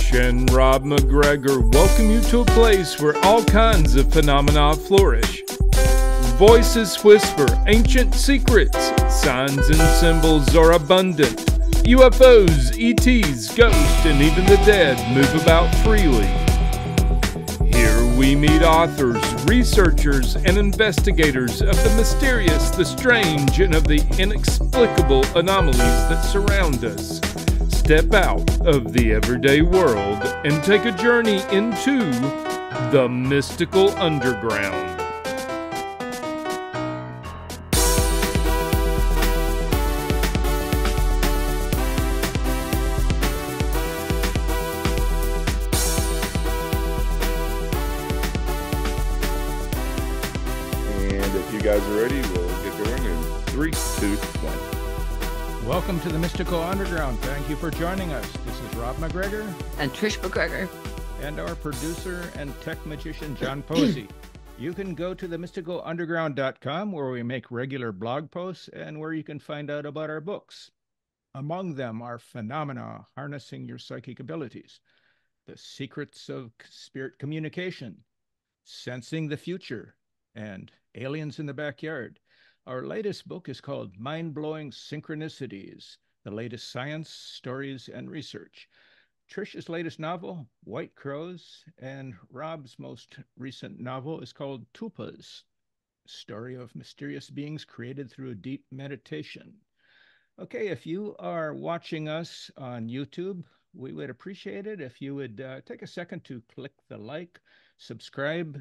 Trish and Rob McGregor welcome you to a place where all kinds of phenomena flourish. Voices whisper ancient secrets, signs and symbols are abundant. UFOs, ETs, ghosts, and even the dead move about freely. Here we meet authors, researchers, and investigators of the mysterious, the strange, and of the inexplicable anomalies that surround us. Step out of the everyday world and take a journey into the mystical underground. Guys are ready, we'll get going in 3, 2, 1. Welcome to the Mystical Underground. Thank you for joining us. This is Rob McGregor. And Trish McGregor. And our producer and tech magician, John Posey. You can go to themysticalunderground.com where we make regular blog posts and where you can find out about our books. Among them are Phenomena, Harnessing Your Psychic Abilities, The Secrets of Spirit Communication, Sensing the Future, and Aliens in the Backyard. Our latest book is called Mind-Blowing Synchronicities, the latest science, stories, and research. Trish's latest novel, White Crows, and Rob's most recent novel is called Tulpas, story of mysterious beings created through deep meditation. Okay, if you are watching us on YouTube, we would appreciate it if you would take a second to click the like, subscribe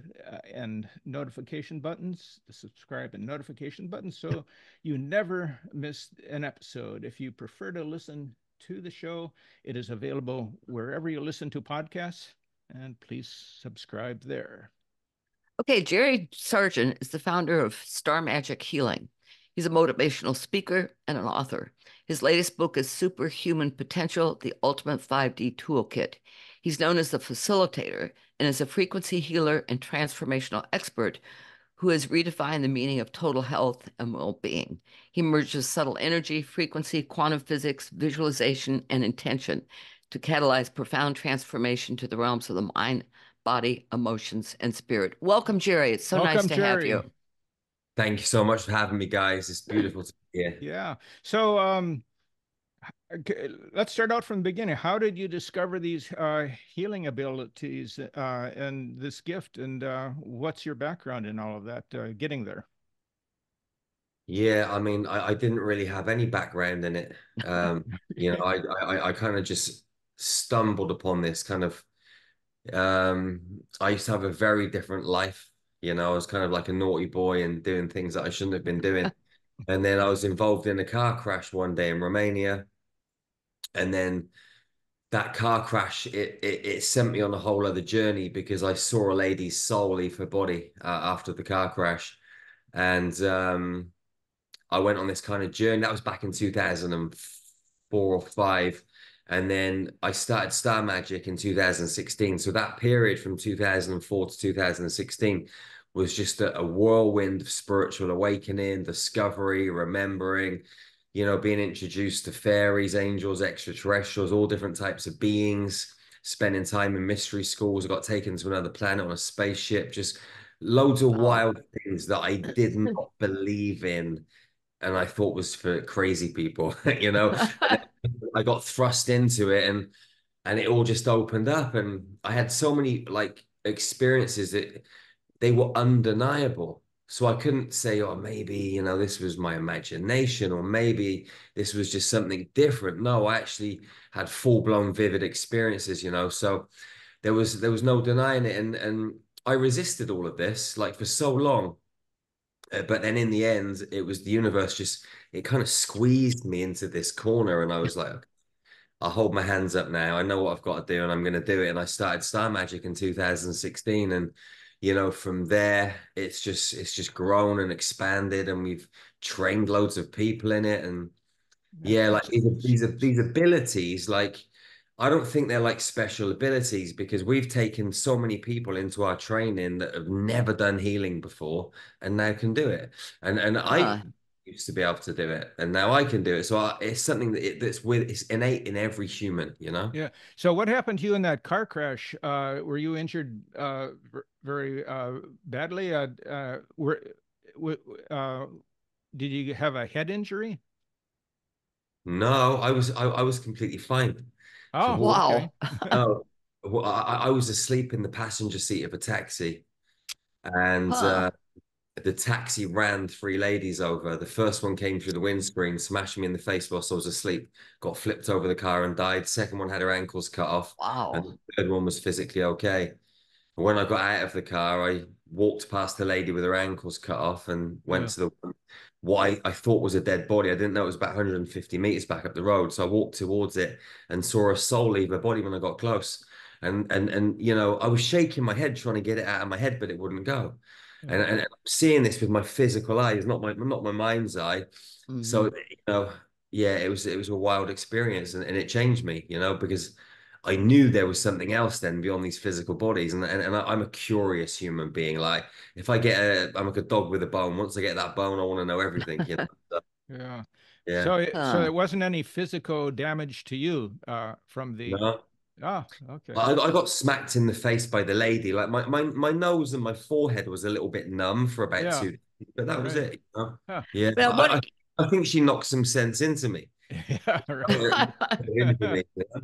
and notification buttons, the subscribe and notification buttons, so you never miss an episode. If you prefer to listen to the show, it is available wherever you listen to podcasts, and please subscribe there. Okay, Jerry Sargeant is the founder of Star Magic Healing. He's a motivational speaker and an author. His latest book is Superhuman Potential, the Ultimate 5D Toolkit. He's known as the Facilitator and is a frequency healer and transformational expert who has redefined the meaning of total health and well-being. He merges subtle energy, frequency, quantum physics, visualization, and intention to catalyze profound transformation to the realms of the mind, body, emotions, and spirit. Welcome, Jerry. It's so nice to have you. Thank you so much for having me, guys. It's beautiful to be here. Yeah. So let's start out from the beginning. How did you discover these healing abilities and this gift? And what's your background in all of that, getting there? Yeah, I mean, I didn't really have any background in it. I kind of just stumbled upon this kind of, I used to have a very different life. I was kind of like a naughty boy and doing things that I shouldn't have been doing. And then I was involved in a car crash one day in Romania. And then that car crash, it sent me on a whole other journey because I saw a lady's soul leave her body after the car crash. And I went on this kind of journey. That was back in 2004 or 5. And then I started Star Magic in 2016. So that period from 2004 to 2016 was just a whirlwind of spiritual awakening, discovery, remembering, being introduced to fairies, angels, extraterrestrials, all different types of beings, spending time in mystery schools. I got taken to another planet on a spaceship, just loads of wild things that I did not believe in. And I thought was for crazy people, I got thrust into it and it all just opened up. And I had so many experiences that they were undeniable. So I couldn't say, oh, maybe, this was my imagination, or maybe this was just something different. No, I actually had full-blown vivid experiences, so there was no denying it. And I resisted all of this for so long. But then in the end, it was the universe it kind of squeezed me into this corner. And I was like, I'll hold my hands up now. I know what I've got to do and I'm going to do it. And I started Star Magic in 2016. And, from there, it's just grown and expanded. And we've trained loads of people in it. And these abilities, I don't think they're special abilities because we've taken so many people into our training that have never done healing before and now can do it. And used to be able to do it, and now I can do it. So it's something it's innate in every human, you know. Yeah. So what happened to you in that car crash? Were you injured very badly? W did you have a head injury? No, I was completely fine. So Oh, what? okay. Wow. Oh, well, I was asleep in the passenger seat of a taxi, and Huh. the taxi ran three ladies over. The first one came through the windscreen, smashed me in the face whilst I was asleep, got flipped over the car and died. Second one had her ankles cut off, and Wow. the third one was physically okay. When I got out of the car, I walked past the lady with her ankles cut off and went Yeah. to the what I thought was a dead body. I didn't know it was about 150 meters back up the road. So I walked towards it and saw a soul leave her body when I got close. And you know, I was shaking my head trying to get it out of my head, but it wouldn't go. Yeah. And I'm seeing this with my physical eyes, not my mind's eye. So Hmm. you know, yeah, it was a wild experience, and it changed me, you know, because I knew there was something else then beyond these physical bodies, and I'm a curious human being. Like if I get I'm like a dog with a bone. Once I get that bone, I want to know everything, you know. So, Yeah. yeah, So Huh. it wasn't any physical damage to you from the. no. Ah, okay. I got smacked in the face by the lady. Like my nose and my forehead was a little bit numb for about Yeah. 2 days, but that was Right. it. You know? Huh. Yeah, Well, what? I think she knocked some sense into me. Yeah. Right. Into me, you know?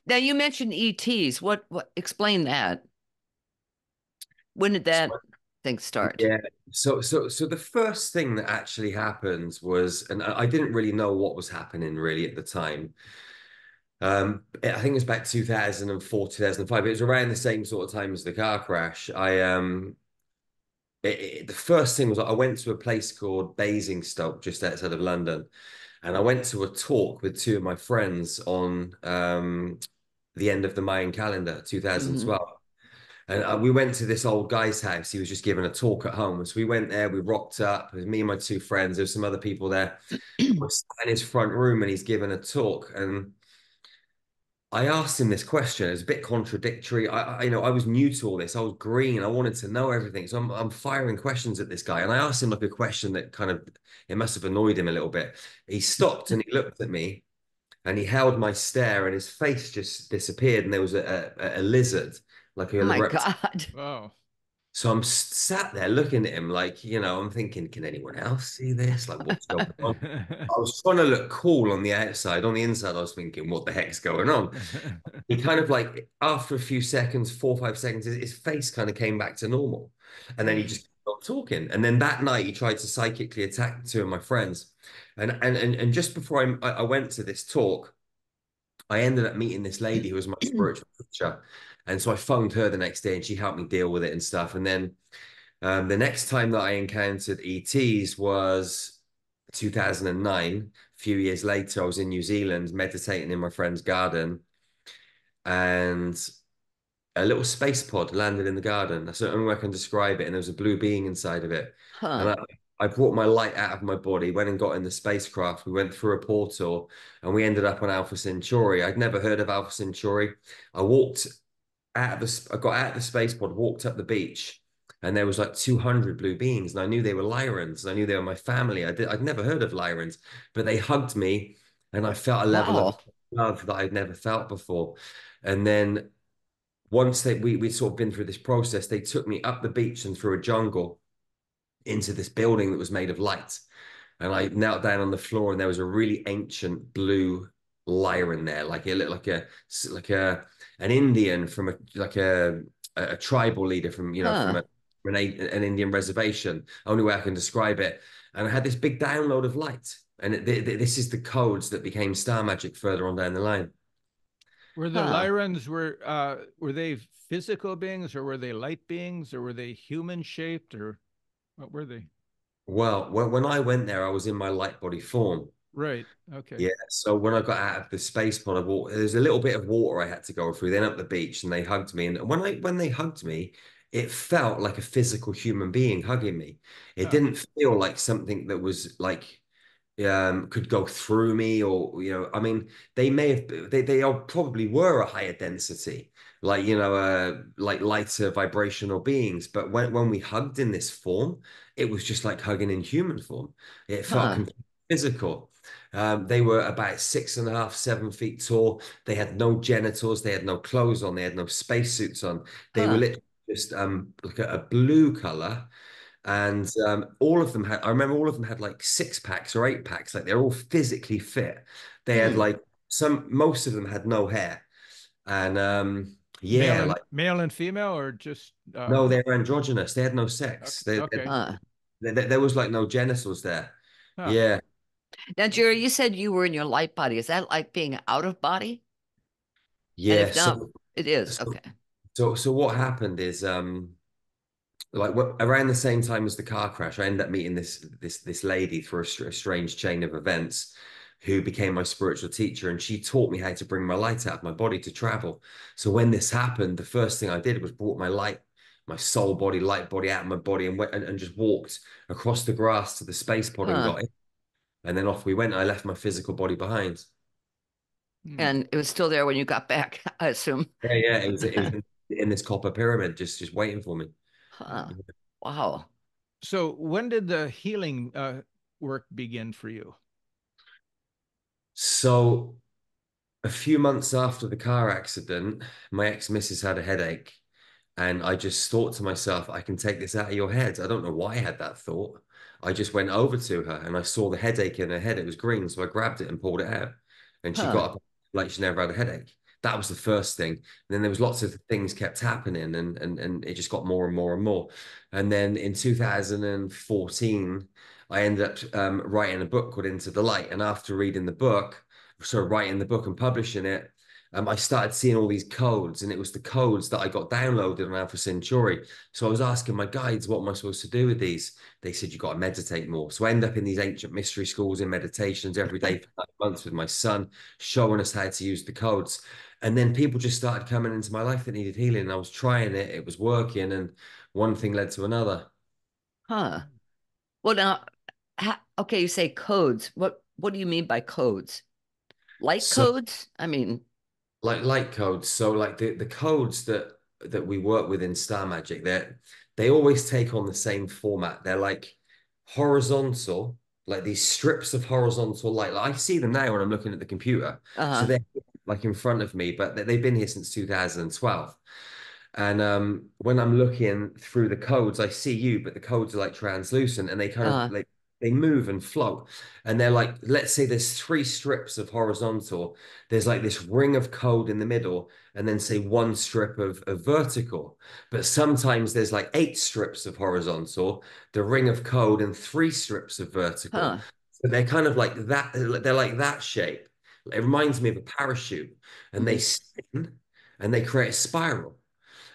Now you mentioned ETs. What explain that? When did that thing start? Yeah. So the first thing that actually happened was, and I didn't really know what was happening really at the time. I think it was back 2004, 2005. It was around the same sort of time as the car crash. The first thing was I went to a place called Basingstoke, just outside of London, and I went to a talk with two of my friends on the end of the Mayan calendar, Hmm. 2012. And we went to this old guy's house. He was just giving a talk at home. So we went there, we rocked up. It was me and my two friends. There was some other people there. We're sat in his front room and he's giving a talk. And I asked him this question. It's a bit contradictory. You know, I was new to all this. I was green. I wanted to know everything. So I'm firing questions at this guy. And I asked him like a question that kind of, it must have annoyed him a little bit. He stopped and he looked at me and he held my stare and his face just disappeared. And there was a lizard, like Oh a my reptile. God. Wow. So I'm sat there looking at him like, you know, I'm thinking, can anyone else see this? Like, what's going on? I was trying to look cool on the outside. On the inside, I was thinking, what the heck's going on? He kind of like, after a few seconds, 4 or 5 seconds, his face kind of came back to normal. And then he just stopped talking. And then that night, he tried to psychically attack two of my friends. And just before I went to this talk, I ended up meeting this lady who was my spiritual teacher. And so I phoned her the next day and she helped me deal with it and stuff. And then the next time that I encountered ETs was 2009. A few years later, I was in New Zealand meditating in my friend's garden and a little space pod landed in the garden. That's the only way I can describe it. And there was a blue being inside of it. And Huh. I brought my light out of my body, went and got in the spacecraft. We went through a portal and we ended up on Alpha Centauri. I'd never heard of Alpha Centauri. I walked I got out of the space pod, walked up the beach, and there was like 200 blue beings. And I knew they were Lyrans. And I knew they were my family. I'd never heard of Lyrans, but they hugged me and I felt a level of Wow. love that I'd never felt before. And then once we'd sort of been through this process, they took me up the beach and through a jungle into this building that was made of light. And I knelt down on the floor, and there was a really ancient blue lyre there, like it looked like a an Indian from a tribal leader from Huh. an Indian reservation. Only way I can describe it. And I had this big download of light, and this is the codes that became star magic further on down the line. Were the Huh. Lyrans were they physical beings or were they light beings or were they human shaped or what were they? Well, when I went there, I was in my light body form. Right. Okay. Yeah, so when I got out of the space pod, there's a little bit of water I had to go through, then up the beach, and they hugged me. And when they hugged me, it felt like a physical human being hugging me. It Huh. didn't feel like something that was like could go through me, or I mean, they may have they all probably were a higher density, like like lighter vibrational beings. But when we hugged in this form, it was just like hugging in human form. It felt Huh. completely physical. They were about 6.5, 7 feet tall. They had no genitals. They had no clothes on. They had no spacesuits on. They were Huh. literally just like a blue color. And all of them had, I remember all of them had like 6 packs or 8 packs. Like they're all physically fit. They had Hmm. like most of them had no hair. And Male yeah, and like male and female, or just no, they were androgynous. They had no okay. sex. Okay. Huh. There was like no genitals there. Huh. Yeah, Now, Jerry, you said you were in your light body. Is that like being out of body? And yeah. if not, it is. So Okay. so what happened is like around the same time as the car crash, I ended up meeting this lady through a strange chain of events, who became my spiritual teacher, and she taught me how to bring my light out of my body to travel. So when this happened, the first thing I did was brought my light, my soul body, light body out of my body, and went and just walked across the grass to the space pod and Huh. got in, and then off we went. I left my physical body behind. Hmm. And it was still there when you got back, I assume. Yeah, it was in this copper pyramid, just waiting for me. Huh. Wow. So when did the healing work begin for you? So a few months after the car accident, my ex-missus had a headache. And I just thought to myself, I can take this out of your head. I don't know why I had that thought. I just went over to her and I saw the headache in her head. It was green. So I grabbed it and pulled it out. And she Huh. got up like she never had a headache. That was the first thing. And then there was lots of things kept happening, and it just got more and more and more. And then in 2014, I ended up writing a book called Into the Light. And after reading the book, so writing the book and publishing it, I started seeing all these codes, and it was the codes that I got downloaded on Alpha Centauri. So I was asking my guides, what am I supposed to do with these? They said, you got to meditate more. So I end up in these ancient mystery schools in meditations every day for 9 months with my son, showing us how to use the codes. And then people just started coming into my life that needed healing. And I was trying it, it was working, and one thing led to another. Huh. Well, now, okay, you say codes. What do you mean by codes? Light So codes? I mean, like light codes. So like the codes that we work with in Star Magic, they always take on the same format. They're like horizontal, like these strips of horizontal light. Like I see them now when I'm looking at the computer. So uh-huh. they're like in front of me, but they've been here since 2012. And when I'm looking through the codes, I see you, but the codes are like translucent, and they kind of Uh-huh. like they move and float. And they're like, let's say there's 3 strips of horizontal, there's like this ring of code in the middle, and then say 1 strip of vertical. But sometimes there's like 8 strips of horizontal, the ring of code, and 3 strips of vertical. Huh. So they're kind of like that, they're like that shape. It reminds me of a parachute, and they spin and they create a spiral,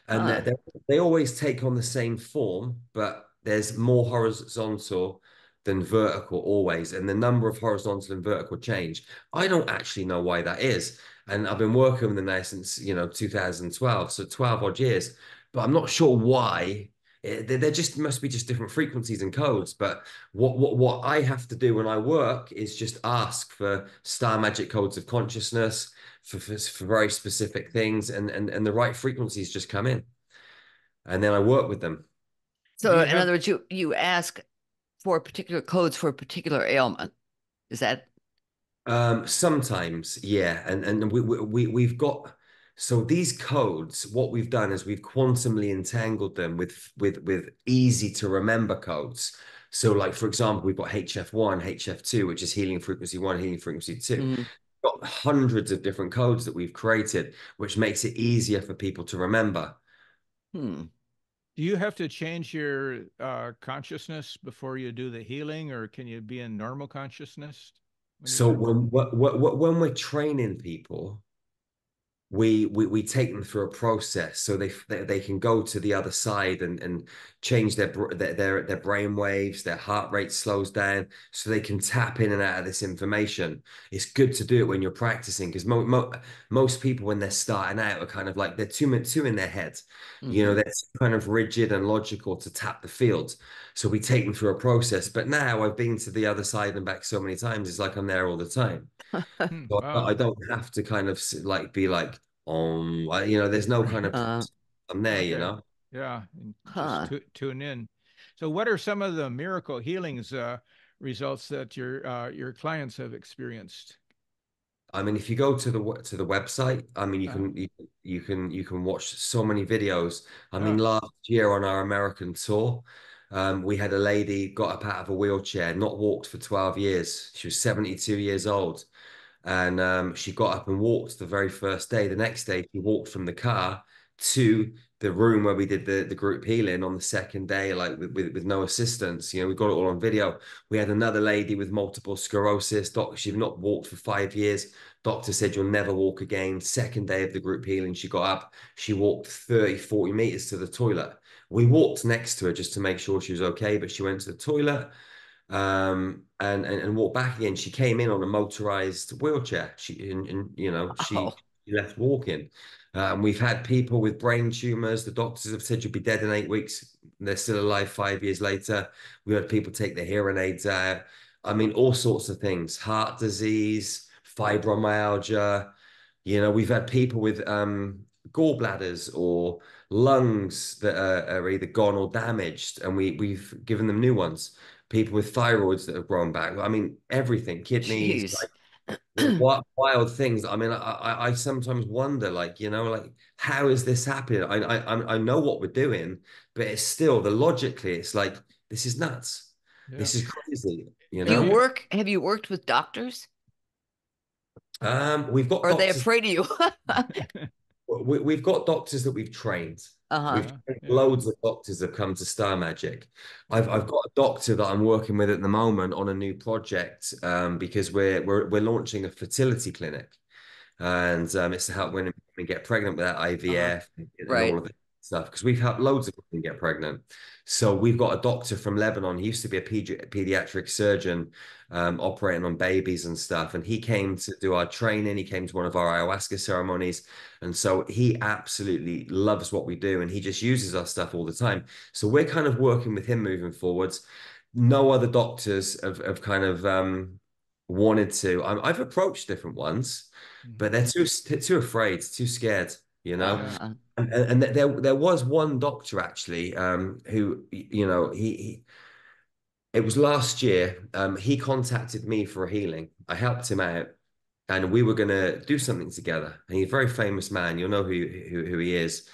and Huh. they always take on the same form, but there's more horizontal than vertical always, and the number of horizontal and vertical change. I don't actually know why that is, and I've been working with them now since 2012, so 12 odd years, but I'm not sure why. They're just must be just different frequencies and codes. But what I have to do when I work is just ask for star magic codes of consciousness for very specific things, and the right frequencies just come in, and then I work with them. Do So, you in have other words, you ask for particular codes for a particular ailment. Is that? Sometimes, yeah, and we've got, so these codes. What we've done is we've quantumly entangled them with easy to remember codes. So, like for example, we've got HF1, HF2, which is healing frequency one, healing frequency two. Mm, Got hundreds of different codes that we've created, which makes it easier for people to remember. hmm. do you have to change your consciousness before you do the healing, or can you be in normal consciousness when you So work? when we're training people, we take them through a process so they can go to the other side and change their brain waves, their heart rate slows down, so they can tap in and out of this information. It's good to do it when you're practicing, because most people when they're starting out are kind of like they're too in their head. Hmm. They're kind of rigid and logical to tap the field. So we take them through a process. But now I've been to the other side and back so many times, it's like I'm there all the time. So I Wow. don't have to kind of like be like There's no kind of Uh, on there, Okay. Yeah, and just huh. tune in. So, what are some of the miracle healings results that your clients have experienced? I mean, if you go to the website, I mean, Uh, you can watch so many videos. I mean, yeah. last year on our American tour, we had a lady got up out of a wheelchair, not walked for 12 years. She was 72 years old. And she got up and walked the very first day. The next day, she walked from the car to the room where we did the group healing on the second day, like with no assistance. We got it all on video. We had another lady with multiple sclerosis. Doctor, she'd not walked for 5 years. Doctor said, you'll never walk again. Second day of the group healing, she got up. She walked 30, 40 meters to the toilet. We walked next to her just to make sure she was okay, but she went to the toilet and walked back again. She came in on a motorized wheelchair. She Oh, left walking. We've had people with brain tumors. The doctors have said you'll be dead in 8 weeks. They're still alive 5 years later. We had people take their hearing aids out. I mean, all sorts of things: heart disease, fibromyalgia. We've had people with gallbladders or lungs that are either gone or damaged, and we've given them new ones. People with thyroids that have grown back. I mean, everything, kidneys, jeez. like what wild things. I mean, I sometimes wonder, like, like how is this happening? I know what we're doing, but it's still logically, it's like this is nuts. Yeah. This is crazy. Do you work? Have you worked with doctors? We've got Or are they doctors. afraid of you? We've got doctors that we've trained. Uh-huh. We've Yeah. trained Yeah. loads of doctors have come to Star Magic. I've got a doctor that I'm working with at the moment on a new project because we're launching a fertility clinic, and it's to help women get pregnant without Uh-huh. IVF and all Right. of that stuff. Because we've helped loads of women get pregnant. So we've got a doctor from Lebanon. He used to be a pediatric surgeon operating on babies and stuff. And he came to do our training. He came to one of our ayahuasca ceremonies. And so he absolutely loves what we do. And he just uses our stuff all the time. So we're kind of working with him moving forwards. No other doctors have kind of wanted to. I've approached different ones, but Mhm. they're too afraid, too scared, you know. Yeah. Uh-huh. And there was one doctor actually who he it was last year. He contacted me for a healing. I helped him out, and we were going to do something together. And he's a very famous man. You'll know who he is.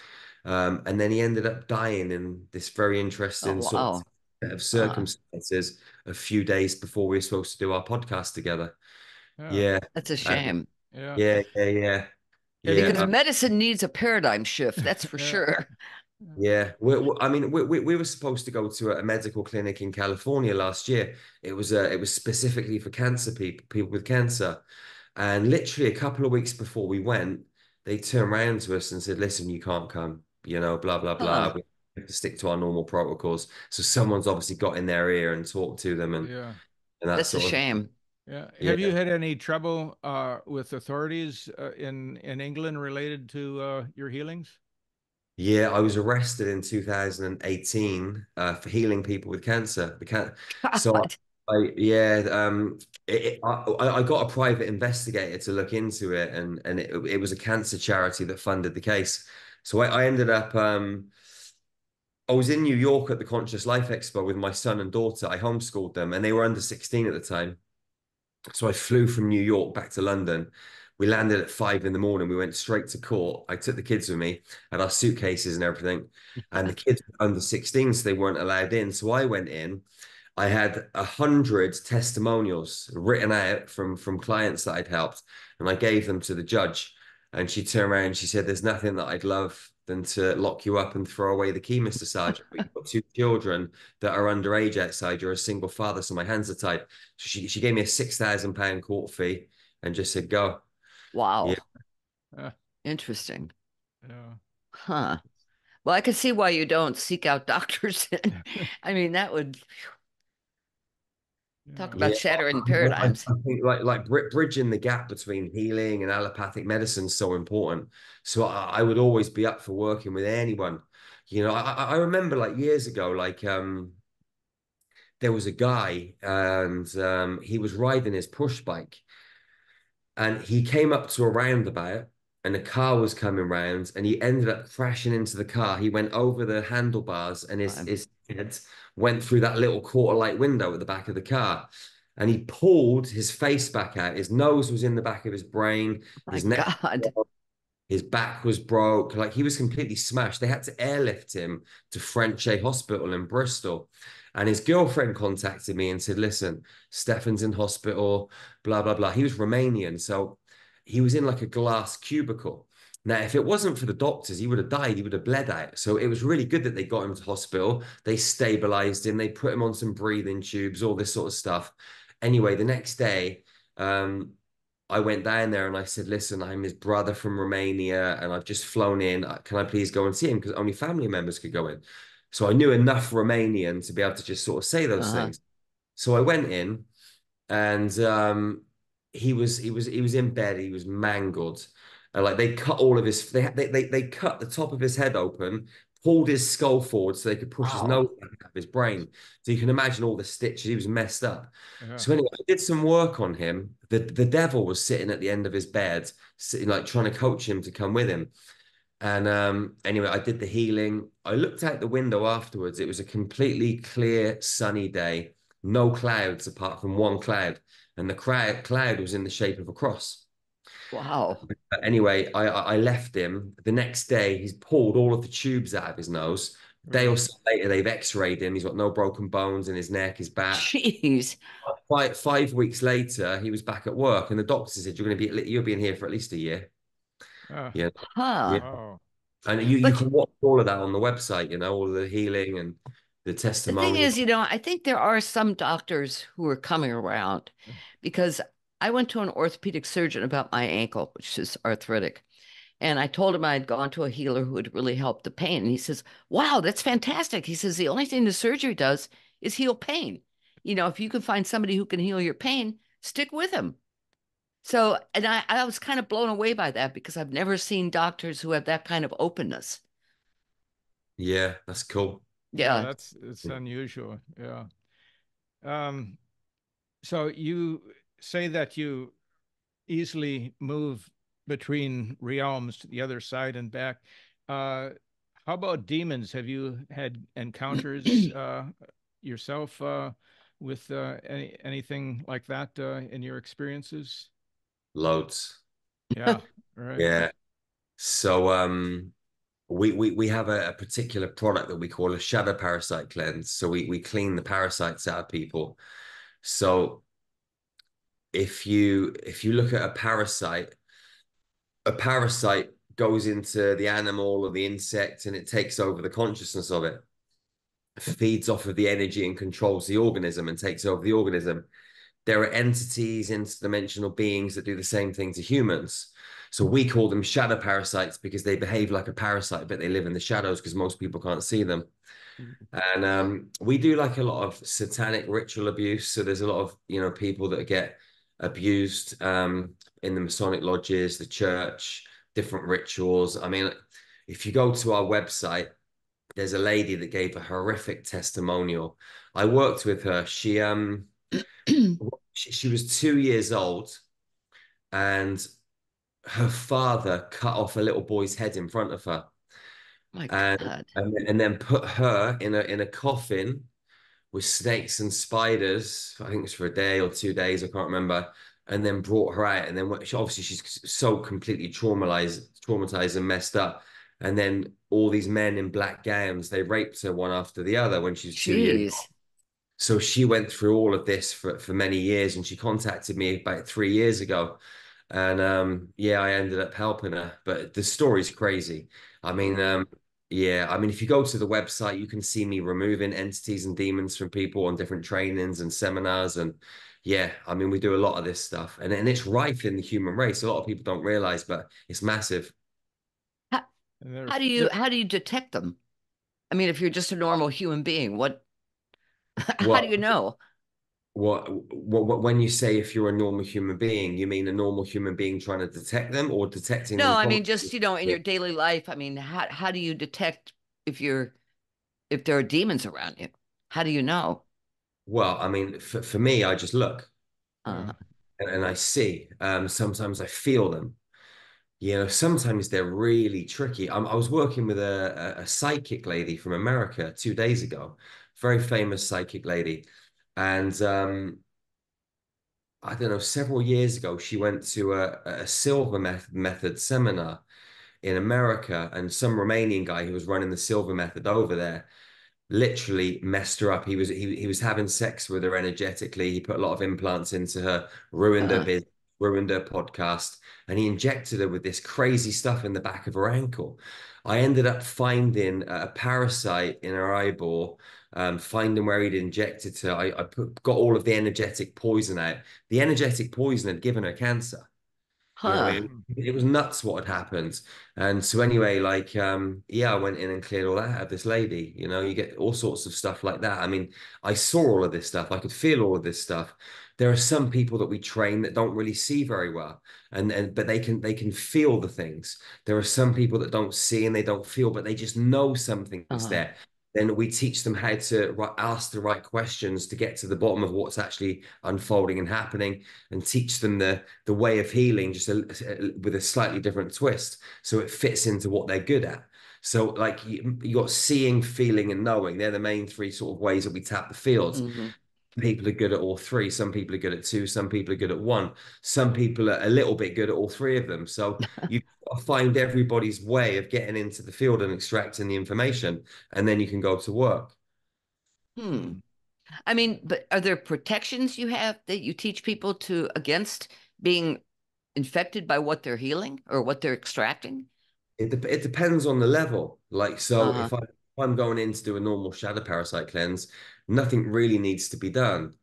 And then he ended up dying in this very Oh, interesting sort of wow. set of Uh, circumstances a few days before we were supposed to do our podcast together. Yeah. Yeah, that's a uh, shame. Yeah. yeah. Because Yeah. medicine needs a paradigm shift, that's for Yeah. sure. Yeah, I mean, we were supposed to go to a medical clinic in California last year. It was specifically for cancer people with cancer, and literally a couple of weeks before we went, they turned around to us and said, "Listen, you can't come. Blah blah blah. Huh. We have to stick to our normal protocols." So someone's obviously got in their ear and talked to them Yeah. and that That's a sort of thing. shame. Yeah. Yeah. Have you had any trouble with authorities in England related to your healings? Yeah, I was arrested in 2018 for healing people with cancer. So God. yeah, I got a private investigator to look into it, and it was a cancer charity that funded the case. So I ended up I was in New York at the Conscious Life Expo with my son and daughter. I homeschooled them, and they were under 16 at the time. So I flew from New York back to London. We landed at 5 in the morning. We went straight to court. I took the kids with me, had our suitcases and everything. And the kids were under 16, so they weren't allowed in. So I went in. I had 100 testimonials written out from clients that I'd helped, and I gave them to the judge. And she turned around and she said, "There's nothing that I'd love than to lock you up and throw away the key, Mr. Sargeant. But you've got two children that are underage outside. You're a single father, so my hands are tied." So she gave me a £6,000 court fee and just said, "Go." Yeah, Wow. Uh, Interesting. yeah. Huh. Well, I can see why you don't seek out doctors. I mean, that would talk Yeah. about yeah. shattering I paradigms. think like bridging the gap between healing and allopathic medicine is so important. So I would always be up for working with anyone. I remember like years ago, like there was a guy and he was riding his push bike and he came up to a roundabout and a car was coming round, and he ended up crashing into the car. He went over the handlebars, and his head went through that little quarter light window at the back of the car. And he pulled his face back out. His nose was in the back of his brain. My His neck, God. his back was broke. Like, he was completely smashed. They had to airlift him to Frenchay Hospital in Bristol. And his girlfriend contacted me and said, listen, Stefan's in hospital, blah, blah, blah. He was Romanian. So he was in like a glass cubicle. Now, if it wasn't for the doctors, he would have died. He would have bled out. So it was really good that they got him to hospital. They stabilized him. They put him on some breathing tubes, all this sort of stuff. Anyway, the next day, I went down there and I said, listen, I'm his brother from Romania and I've just flown in. Can I please go and see him? Because only family members could go in. So I knew enough Romanian to be able to just sort of say those things. So I went in, and he was in bed. He was mangled. Like, they cut all of his, they cut the top of his head open, pulled his skull forward so they could push his nose out of his brain. So you can imagine all the stitches. He was messed up. Yeah. So anyway, I did some work on him. The devil was sitting at the end of his bed, sitting, like, trying to coach him to come with him. And anyway, I did the healing. I looked out the window afterwards. It was a completely clear, sunny day, no clouds apart from one cloud, and the cloud was in the shape of a cross. Wow. Anyway, I left him. The next day, he's pulled all of the tubes out of his nose. Day or so later, they've x-rayed him. He's got no broken bones in his neck, his back. Jeez. 5 weeks later, he was back at work, and the doctor said, you'll be in here for at least a year. Yeah. Huh. Wow. And you can watch all of that on the website, all the healing and the The thing testimonials. is, I think there are some doctors who are coming around, because I went to an orthopedic surgeon about my ankle, which is arthritic. And I told him I had gone to a healer who had really helped the pain. And he says, wow, that's fantastic. He says, the only thing the surgery does is heal pain. If you can find somebody who can heal your pain, stick with him. So, and I was kind of blown away by that, because I've never seen doctors who have that kind of openness. Yeah, that's cool. Yeah. It's unusual. Yeah. So you say that you easily move between realms to the other side and back. How about demons? Have you had encounters yourself with anything like that in your experiences? Loads. Yeah, right. Yeah. So we have a particular product that we call a shadow parasite cleanse. So we clean the parasites out of people. So if you look at a parasite goes into the animal or the insect, and it takes over the consciousness of it, feeds off of the energy and controls the organism and takes over the organism. There are entities, interdimensional beings that do the same thing to humans. So we call them shadow parasites because they behave like a parasite, but they live in the shadows because most people can't see them. And we do like a lot of satanic ritual abuse. So there's a lot of, people that get abused in the Masonic lodges, the church, different rituals. I mean, if you go to our website, there's a lady that gave a horrific testimonial. I worked with her. She was 2 years old, and her father cut off a little boy's head in front of her. My and God. and then put her in a coffin with snakes and spiders. I think it was for a day or 2 days, I can't remember. And then brought her out, and then obviously she's so completely traumatized and messed up. And then all these men in black gowns, they raped her one after the other when she was 2 years old. Jeez. So she went through all of this for many years, and she contacted me about 3 years ago. And yeah, I ended up helping her. But the story's crazy. I mean, yeah, I mean, if you go to the website, you can see me removing entities and demons from people on different trainings and seminars. And yeah, I mean, we do a lot of this stuff, and it's rife in the human race. A lot of people don't realize, but it's massive. How, And how do you detect them? I mean, if you're just a normal human being, how do What you know? when you say if you're a normal human being, you mean a normal human being trying to detect them, or detecting No, them I from? mean, just, in your daily life. I mean, how do you detect if if there are demons around you? How do you know? Well, I mean, for me, I just look, Uh, and I see. Sometimes I feel them. sometimes they're really tricky. I was working with a psychic lady from America 2 days ago, very famous psychic lady. And I don't know, several years ago, she went to a silver method seminar in America, and some Romanian guy who was running the silver method over there literally messed her up. He was having sex with her energetically. He put a lot of implants into her, ruined her Uh, business, ruined her podcast, and he injected her with this crazy stuff in the back of her ankle. I ended up finding a parasite in her eyeball, finding where he'd injected her. Got all of the energetic poison out. The energetic poison had given her cancer. You know what I huh. mean? It was nuts what had happened. And so anyway, like yeah, I went in and cleared all that out of this lady. You get all sorts of stuff like that. I mean, I saw all of this stuff. I could feel all of this stuff. There are some people that we train that don't really see very well. And but they can feel the things. There are some people that don't see and they don't feel, but they just know something's Uh, there. Then we teach them how to ask the right questions to get to the bottom of what's actually unfolding and happening, and teach them the way of healing with a slightly different twist, so it fits into what they're good at. So like you got seeing, feeling, and knowing. They're the main three sort of ways that we tap the fields. mhm. People are good at all three. Some people are good at two. Some people are good at one. Some people are a little bit good at all three of them. So you find everybody's way of getting into the field and extracting the information, and then you can go to work. Hmm. Mm. I mean, but are there protections you have that you teach people to against being infected by what they're healing or what they're extracting? It depends on the level. Like, so Uh-huh. if I'm going in to do a normal shadow parasite cleanse, nothing really needs to be done.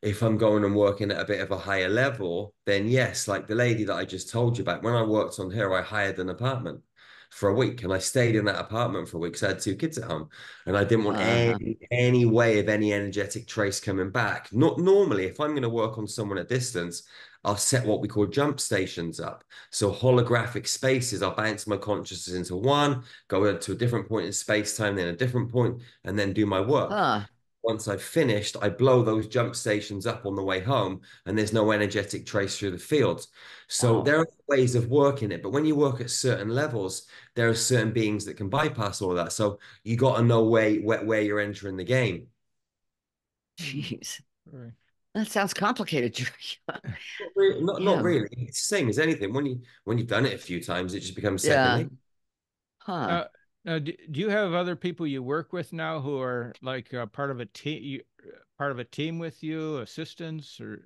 If I'm going and working at a bit of a higher level, then yes, like the lady that I just told you about, when I worked on her, I hired an apartment for a week, and I stayed in that apartment for a week because I had two kids at home, and I didn't want Uh-huh. any way of any energetic trace coming back. Not normally, if I'm going to work on someone at distance, I'll set what we call jump stations up. So holographic spaces, I'll bounce my consciousness into one, go to a different point in space time, then a different point, and then do my work. Huh. Once I've finished, I blow those jump stations up on the way home, and there's no energetic trace through the fields. So Wow. there are ways of working it, but when you work at certain levels, there are certain beings that can bypass all of that. So you got to know where you're entering the game. Mm. Jeez. Right. That sounds complicated, Jerry. Not Yeah. really. It's the same as anything. When you've done it a few times, it just becomes second Yeah. nature. Huh. Now, do you have other people you work with now who are like part of a team, part of a team with you, assistants, or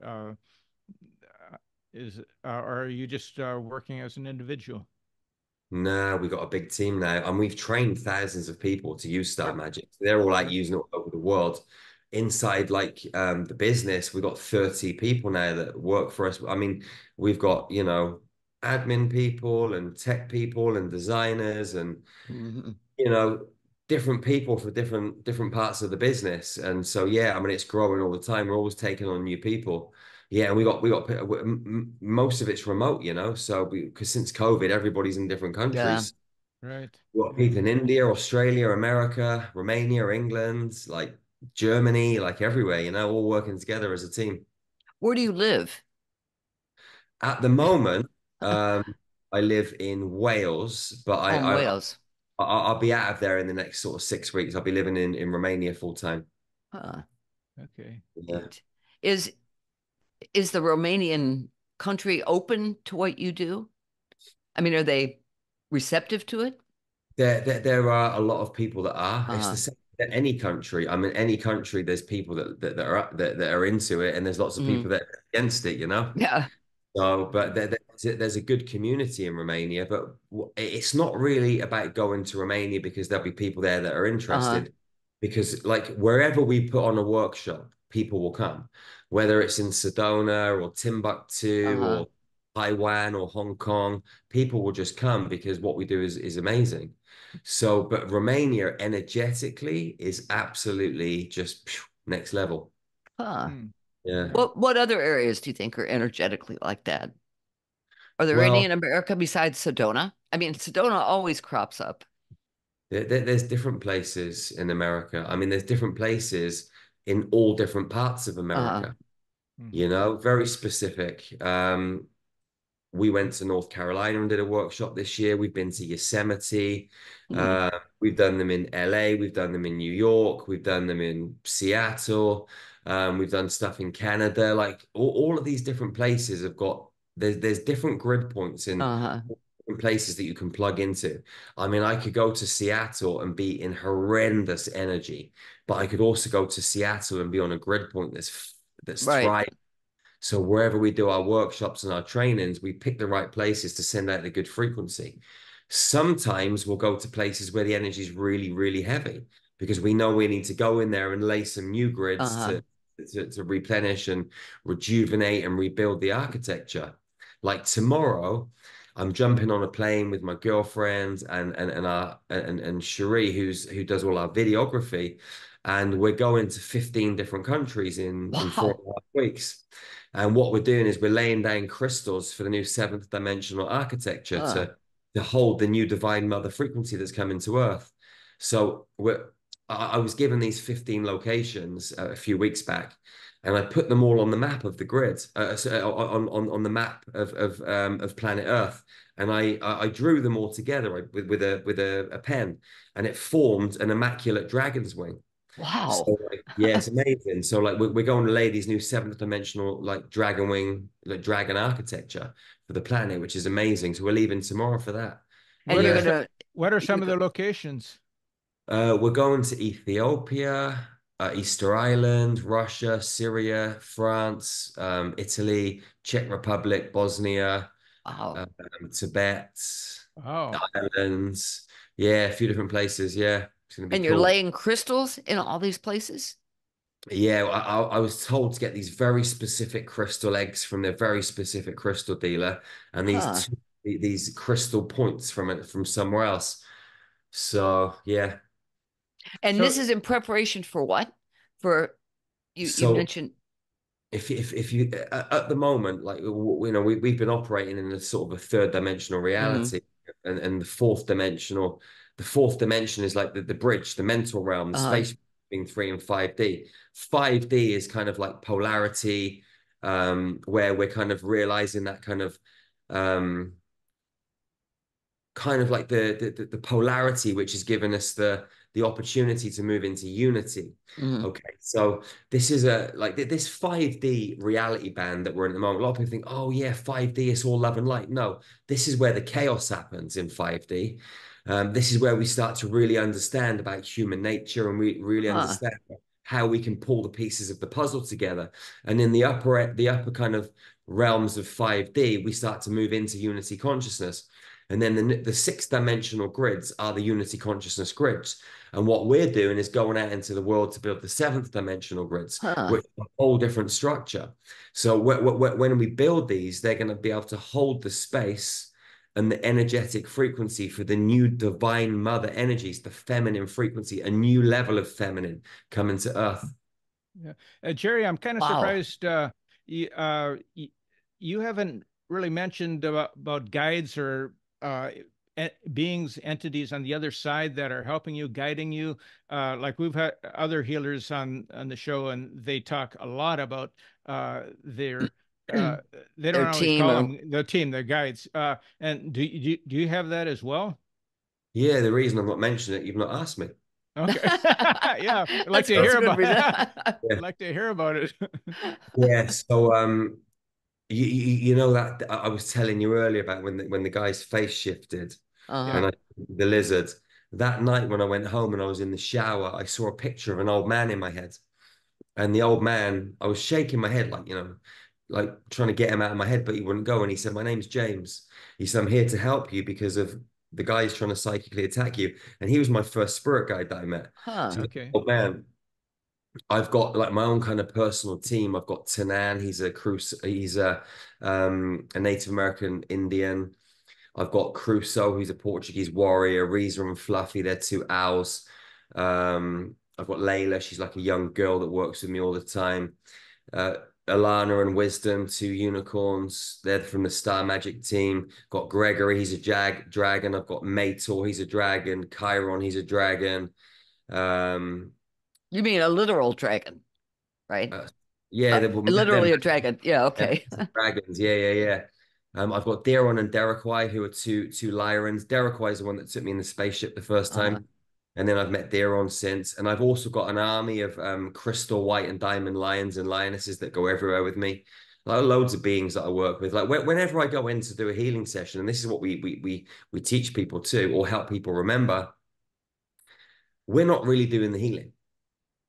or are you just working as an individual? No, we've got a big team now, and we've trained thousands of people to use Star Magic. They're all like Right. using it all over the world. Inside like the business, we've got 30 people now that work for us. I mean, we've got, admin people and tech people and designers and Mhm. you know, different people for different parts of the business. And so, yeah, I mean, it's growing all the time. We're always taking on new people. Yeah, and most of it's remote, So because since COVID, everybody's in different Yeah. countries. Right. We've got Yeah. people in India, Australia, America, Romania, England, like Germany, like everywhere, all working together as a team. Where do you live? At the moment, um, I live in Wales, but Oh, in Wales. I'll be out of there in the next sort of 6 weeks. I'll be living in Romania full time. Huh. Okay. Yeah. Neat. Is is the Romanian country open to what you do? I mean, are they receptive to it? There are a lot of people that are. It's the Uh-huh. same in any country. I mean, any country, there's people that are into it, and there's lots of Mhm. people that are against it. Yeah. So, but there's a good community in Romania, but it's not really about going to Romania because there'll be people there that are Uh-huh. interested. Because like wherever we put on a workshop, people will come, whether it's in Sedona or Timbuktu Uh-huh. or Taiwan or Hong Kong, people will just come because what we do is amazing. So, but Romania energetically is absolutely just next level. Huh. Hmm. Yeah. Right. What other areas do you think are energetically like that? Are there any Well, in America besides Sedona? I mean, Sedona always crops up. there's different places in America. I mean, there's different places in all different parts of Uh-huh. America, Hmm. very specific. We went to North Carolina and did a workshop this year. We've been to Yosemite. Mm. We've done them in LA. We've done them in New York. We've done them in Seattle. We've done stuff in Canada. Like all of these different places have got there's different grid points in Uh-huh. places that you can plug into. I mean, I could go to Seattle and be in horrendous energy, but I could also go to Seattle and be on a grid point that's Right. thriving. So wherever we do our workshops and our trainings, we pick the right places to send out the good frequency. Sometimes we'll go to places where the energy is really, really heavy because we know we need to go in there and lay some new grids Uh-huh. to replenish and rejuvenate and rebuild the architecture. Like tomorrow, I'm jumping on a plane with my girlfriend and Cherie, who does all our videography, and we're going to 15 different countries in four Wow. and a half weeks. And what we're doing is we're laying down crystals for the new seventh dimensional architecture Huh. to hold the new divine mother frequency that's coming to Earth. So I was given these 15 locations a few weeks back, and I put them all on the map of the grid, on the map of planet Earth, and I drew them all together with a pen, and it formed an immaculate dragon's wing. Wow. So like, yeah, it's amazing. So like we're going to lay these new seventh dimensional like dragon wing, like dragon architecture for the planet, which is amazing. So we're leaving tomorrow for that. And What you're are Yeah. some, gonna what are you're some of go the locations? We're going to Ethiopia, Easter Island, Russia, Syria, France, Italy, Czech Republic, Bosnia, wow. um, Tibet, Oh, islands. Yeah, a few different places. Yeah, it's gonna be And you're cool. laying crystals in all these places? Yeah, I was told to get these very specific crystal eggs from their very specific crystal dealer, and Huh. these crystal points from somewhere else. So yeah, And so this is in preparation for what? For you so mentioned if you at the moment, like you know, we've been operating in a sort of a third dimensional mhm. reality, and the fourth dimension is like the bridge, the mental realm, the Uh-huh. space between 3 and 5D. 5D is kind of like polarity, where we're kind of realizing that um kind of like the polarity which has given us the opportunity to move into unity. Mhm. Okay, so this is a like this 5D reality band that we're in at the moment. A lot of people think, oh yeah, 5D is all love and light. No, this is where the chaos happens in 5D. This is where we start to really understand about human nature, and we really Huh. understand how we can pull the pieces of the puzzle together. And in the upper kind of realms of 5D, we start to move into unity consciousness. And then the sixth dimensional grids are the unity consciousness grids. And what we're doing is going out into the world to build the seventh dimensional grids, Huh. which is a whole different structure. So when we build these, they're going to be able to hold the space and the energetic frequency for the new divine mother energies, the feminine frequency, a new level of feminine coming to earth. yeah. Jerry, I'm kind of Wow. surprised you haven't really mentioned about guides or beings, entities on the other side that are helping you, guiding you. Like we've had other healers on the show, and they talk a lot about their. Uh, they don't Their always team call or them the team, their guides. And do you have that as well? Yeah, the reason I've not mentioned it, you've not asked me. Okay. Yeah, I'd like to that's So, hear a good about reason. I'd yeah, like to hear about it. yeah. So you know that I was telling you earlier about when the guy's face shifted Yeah. Uh-huh. and the lizard. That night when I went home and I was in the shower, I saw a picture of an old man in my head. And the old man, I was shaking my head like, like trying to get him out of my head, but he wouldn't go. And he said, "My name's James." He said, "I'm here to help you because of the guys trying to psychically attack you." And he was my first spirit guide that I met. Huh. So, Okay. old man, I've got like my own kind of personal team. I've got Tanan. He's a Native American Indian. I've got Crusoe, who's a Portuguese warrior. Reza and Fluffy, they're two owls. I've got Layla. She's like a young girl that works with me all the time. Uh, Alana and Wisdom, two unicorns. They're from the Star Magic team. Got Gregory, he's a dragon. I've got Mator, he's a dragon. Chiron, he's a dragon. Um, You mean a literal dragon, right? Uh, yeah, Uh, they're literally a dragon. Yeah, yeah, okay. dragons. Yeah, yeah, yeah. I've got Deron and Derekwai, who are two Lyrans. Derekwai is the one that took me in the spaceship the first Uh-huh. time. And then I've met Deron since. And I've also got an army of crystal white and diamond lions and lionesses that go everywhere with me. Like loads of beings that I work with. Like whenever I go in to do a healing session, and this is what we teach people to, or help people remember, we're not really doing the healing.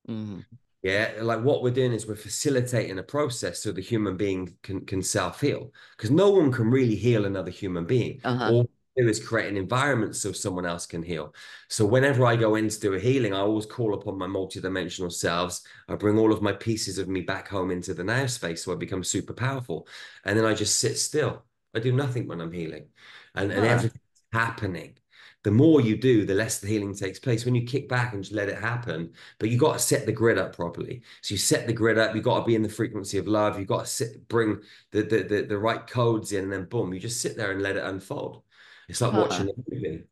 Mm-hmm. Yeah, like what we're doing is we're facilitating a process so the human being can self-heal. Because no one can really heal another human being. Uh-huh. All we do is create an environment so someone else can heal. So whenever I go in to do a healing, I always call upon my multidimensional selves. I bring all of my pieces of me back home into the now space, so I become super powerful. And then I just sit still. I do nothing when I'm healing. And Huh. everything's happening. The more you do, the less the healing takes place. When you kick back and just let it happen, but you got to set the grid up properly. So you set the grid up. You got to be in the frequency of love. You got to bring the right codes in, and then boom, you just sit there and let it unfold. It's like Huh. watching a movie,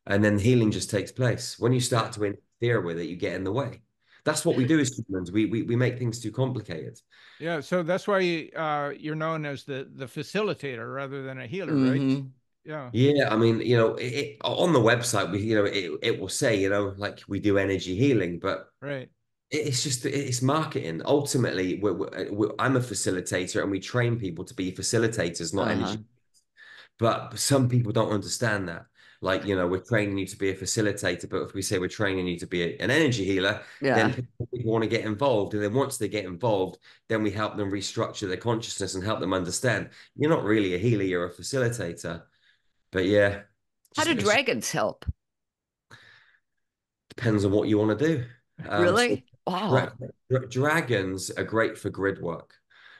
and then healing just takes place. When you Yeah. start to interfere with it, you get in the way. That's what we do as humans. We make things too complicated. Yeah, so that's why you're known as the facilitator rather than a healer, right? Mm-hmm. Yeah, Yeah, I mean, on the website, it will say, like we do energy healing, but right. it's just it's marketing. Ultimately, I'm a facilitator, and we train people to be facilitators, not Uh-huh. energy. But some people don't understand that. Like, we're training you to be a facilitator, but if we say we're training you to be an energy healer, then Yeah. people want to get involved. And then once they get involved, then we help them restructure their consciousness and help them understand you're not really a healer, you're a facilitator. But yeah, How do it just dragons help? depends on what you want to do. So Really? Wow. dragons are great for grid work.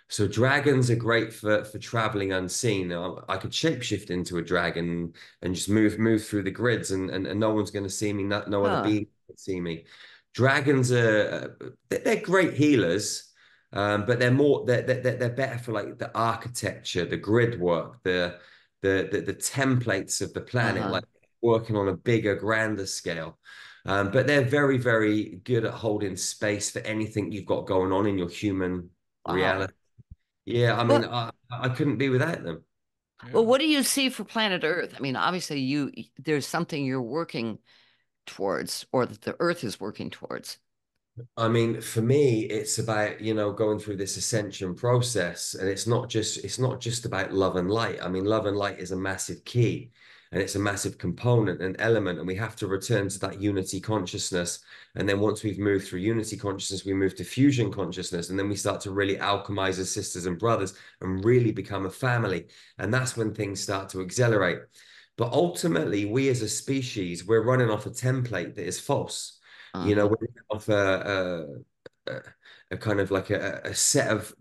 So dragons are great for traveling unseen. I could shapeshift into a dragon and just move through the grids, and no one's going to see me. No other Huh. being can see me. Dragons are they're great healers, but they're better for like the architecture, the grid work, the templates of the planet, Uh-huh. like working on a bigger, grander scale. But they're very, very good at holding space for anything you've got going on in your human Wow. reality. Yeah, I mean, Well, I couldn't be without them. well, Yeah. what do you see for planet Earth? I mean, obviously there's something you're working towards or that the Earth is working towards. I mean, for me, it's about, going through this ascension process. And it's not just about love and light. I mean, love and light is a massive key, and it's a massive component and element. And we have to return to that unity consciousness. And then once we've moved through unity consciousness, we move to fusion consciousness. And then we start to really alchemize as sisters and brothers and really become a family. And that's when things start to accelerate. But ultimately, we as a species, we're running off a template that is false. Uh-huh. We're running off a kind of like a set of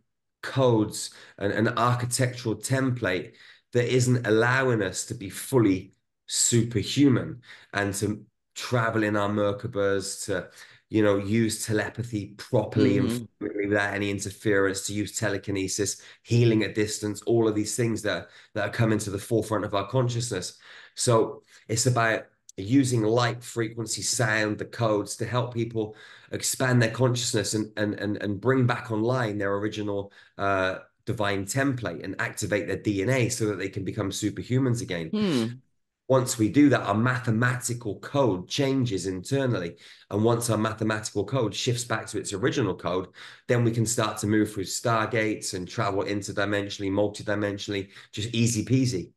codes and an architectural template that isn't allowing us to be fully superhuman and to travel in our Merkabas, to use telepathy properly and Mm-hmm. fluently without any interference, to use telekinesis, healing at distance, all of these things that are coming to the forefront of our consciousness. So it's about using light, frequency, sound, the codes to help people expand their consciousness and bring back online their original divine template and activate their DNA so that they can become superhumans again. Hmm. Once we do that, our mathematical code changes internally. And once our mathematical code shifts back to its original code, then we can start to move through stargates and travel interdimensionally, multidimensionally, just easy peasy.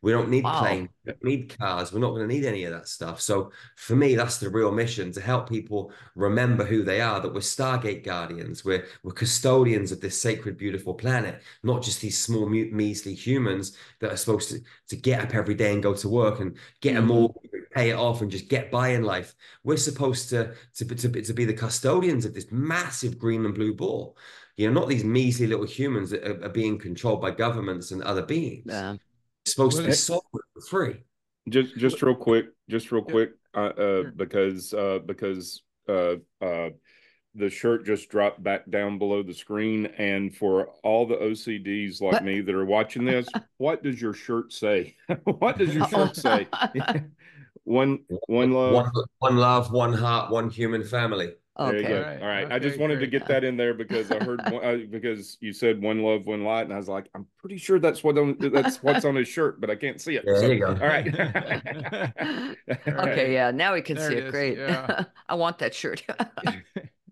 We don't need Wow. planes, we don't need cars. We're not going to need any of that stuff. So for me, that's the real mission, to help people remember who they are, that we're Stargate guardians. We're custodians of this sacred, beautiful planet, not just these small, measly humans that are supposed to get up every day and go to work and get a Mm-hmm. mortgage, pay it off and just get by in life. We're supposed to be the custodians of this massive green and blue ball. Not these measly little humans that are being controlled by governments and other beings. Yeah. It's supposed to Well, be Hey, sold for free. just real quick, yeah, sure. because the shirt just dropped back down below the screen, and for all the OCDs like What? me that are watching this, what does your shirt say? What does your Oh. shirt say? One One, love. one love, one heart, one human family. There you Okay. go. All right. I just Okay, wanted to great. get that in there because I heard because you said one love, one light, and I was like, I'm pretty sure that's what's on his shirt, but I can't see it. Yeah, So, there you go. all right. All Okay, right. yeah, now we can There see it it. is. Great. Yeah. I want that shirt.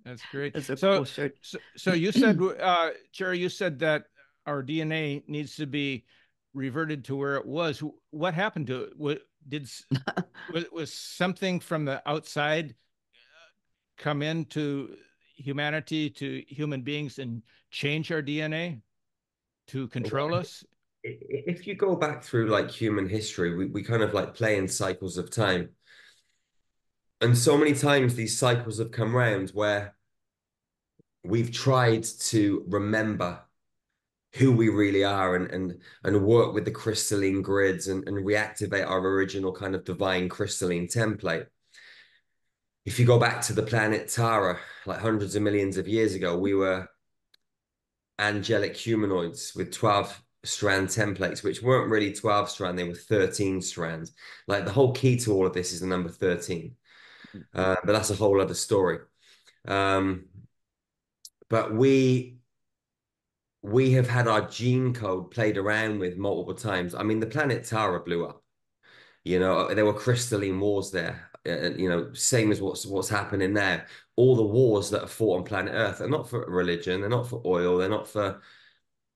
That's great. It's a So, cool shirt. so you said, Jerry, you said that our DNA needs to be reverted to where it was. What happened to it? Was something from the outside come into humanity, to human beings, and change our DNA to control us? If you go back through like human history, we kind of like play in cycles of time. And so many times these cycles have come round where we've tried to remember who we really are and work with the crystalline grids and reactivate our original kind of divine crystalline template. If you go back to the planet Tara, like hundreds of millions of years ago, we were angelic humanoids with 12 strand templates, which weren't really 12 strand, they were 13 strands. Like the whole key to all of this is the number 13. But that's a whole other story. Um, but we have had our gene code played around with multiple times. I mean, the planet Tara blew up. You know, there were crystalline wars there. You know, same as what's happening now. All the wars that are fought on planet Earth are not for religion, they're not for oil, they're not for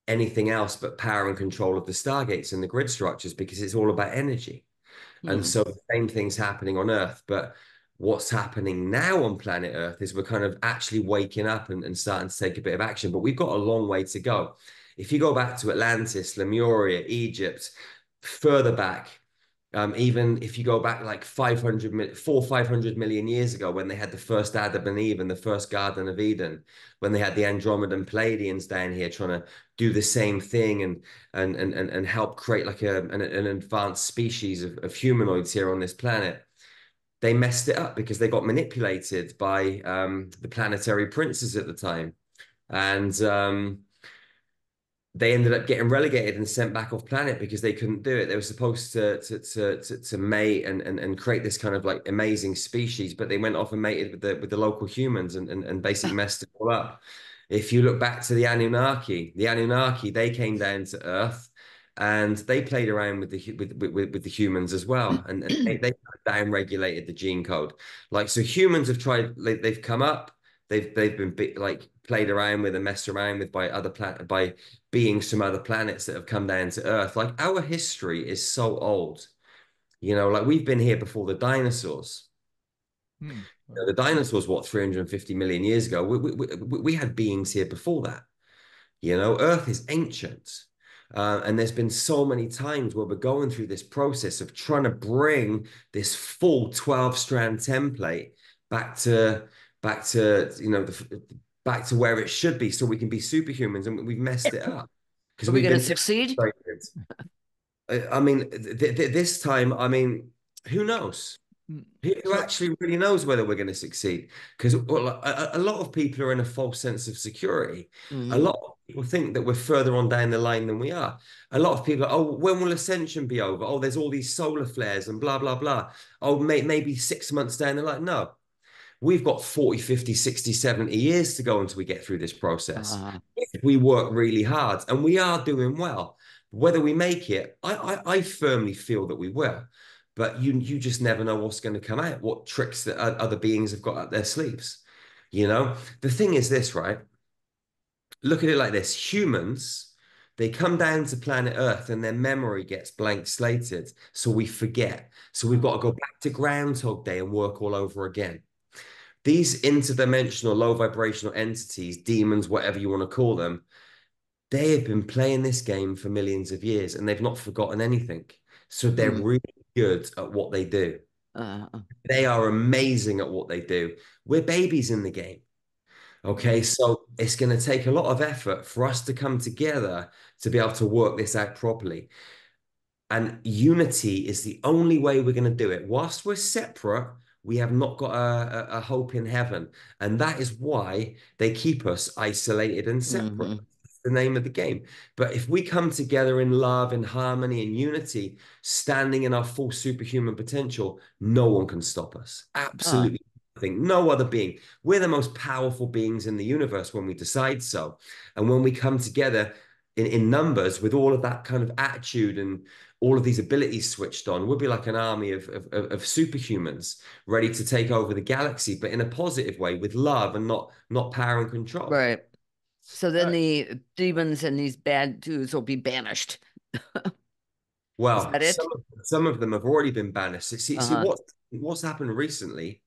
anything else but power and control of the stargates and the grid structures, because it's all about energy. And so the same thing's happening on Earth. But what's happening now on planet Earth is we're kind of actually waking up and starting to take a bit of action. But we've got a long way to go. If you go back to Atlantis, Lemuria, Egypt, further back, even if you go back like 500 million years ago, when they had the first Adam and Eve and the first Garden of Eden, when they had the Andromedan Pleiadians down here trying to do the same thing and help create like an advanced species of humanoids here on this planet, they messed it up because they got manipulated by the planetary princes at the time. And they ended up getting relegated and sent back off planet because they couldn't do it. They were supposed to mate and create this kind of like amazing species, but they went off and mated with the local humans and basically messed it all up. If you look back to the Anunnaki, they came down to Earth and they played around with the humans as well, and they down regulated the gene code. Like, so humans have tried, they've come up, they've been like played around with and messed around with by beings from other planets that have come down to Earth. Like, our history is so old, you know, like we've been here before the dinosaurs. Hmm. You know, the dinosaurs, what, 350 million years ago? We had beings here before that. You know, Earth is ancient. And there's been so many times where we're going through this process of trying to bring this full 12 strand template back to you know back to where it should be, so we can be superhumans, and we've messed it up because Are we we've going to been succeed? demonstrated. I mean, this time, I mean, who knows? Who So, actually really knows whether we're going to succeed? Because well, a lot of people are in a false sense of security. A lot of people think that we're further on down the line than we are. A lot of people are, oh, when will Ascension be over? Oh, there's all these solar flares and blah, blah, blah. Oh, maybe 6 months down the line. No, we've got 40, 50, 60, 70 years to go until we get through this process. If we work really hard, and we are doing well. Whether we make it, I firmly feel that we will. But you just never know what's going to come out, what tricks that other beings have got up their sleeves. You know, the thing is this, right? Look at it like this: humans, they come down to planet Earth and their memory gets blank slated. So we forget. So we've got to go back to Groundhog Day and work all over again. These interdimensional, low vibrational entities, demons, whatever you want to call them, they have been playing this game for millions of years and they've not forgotten anything. So they're really good at what they do. They are amazing at what they do. We're babies in the game. Okay, so it's going to take a lot of effort for us to come together to be able to work this out properly. And unity is the only way we're going to do it. Whilst we're separate, we have not got a hope in heaven. And that is why they keep us isolated and separate. That's the name of the game. But if we come together in love, in harmony, in unity, standing in our full superhuman potential, no one can stop us. Absolutely think no other being. We're the most powerful beings in the universe when we decide so. And when we come together in numbers with all of that kind of attitude and all of these abilities switched on, we'll be like an army of superhumans ready to take over the galaxy, but in a positive way with love and not power and control. Right. So then Uh, the demons and these bad dudes will be banished. Is Well, that it? some of them have already been banished. See Uh-huh. what's happened recently.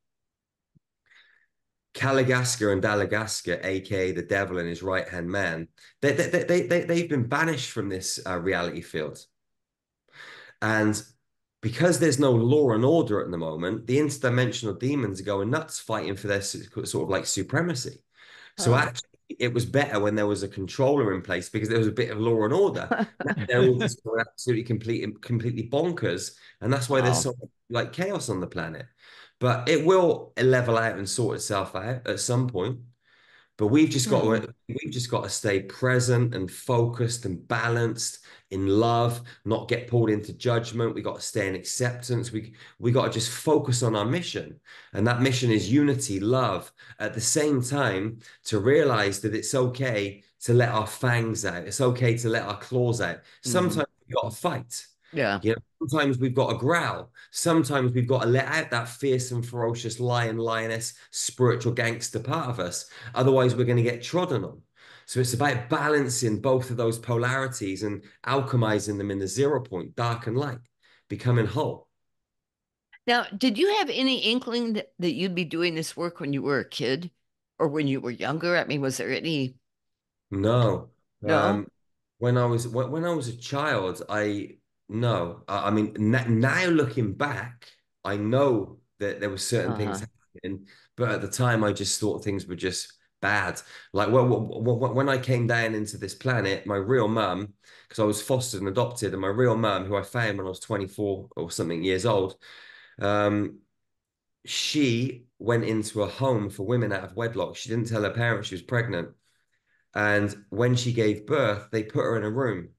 Caligascar and Dalagaska, aka the devil and his right hand man, they've been banished from this reality field. And because there's no law and order at the moment, the interdimensional demons are going nuts fighting for their sort of like supremacy. So Oh. actually, it was better when there was a controller in place because there was a bit of law and order. Now they're all just going absolutely completely bonkers, and that's why there's Wow. so much, like chaos on the planet. But it will level out and sort itself out at some point. But Hmm. we've just got to stay present and focused and balanced in love, not get pulled into judgment. We got to stay in acceptance. We got to just focus on our mission. And that mission is unity, love. At the same time, to realize that it's okay to let our fangs out. It's okay to let our claws out. Hmm. Sometimes we got to fight. Yeah. You know, sometimes we've got to growl. Sometimes we've got to let out that fierce and ferocious lion, lioness, spiritual gangster part of us. Otherwise, we're going to get trodden on. So it's about balancing both of those polarities and alchemizing them in the 0 point, dark and light, becoming whole. Now, did you have any inkling that you'd be doing this work when you were a kid or when you were younger? I mean, was there any? No. No? When I was a child, I no. I mean, now looking back, I know that there were certain things Uh-huh. happening, but at the time, I just thought things were just bad. Like when I came down into this planet, my real mum, because I was fostered and adopted, and my real mum, who I found when I was 24 or something years old, um, she went into a home for women out of wedlock. She didn't tell her parents she was pregnant. And when she gave birth, they put her in a room.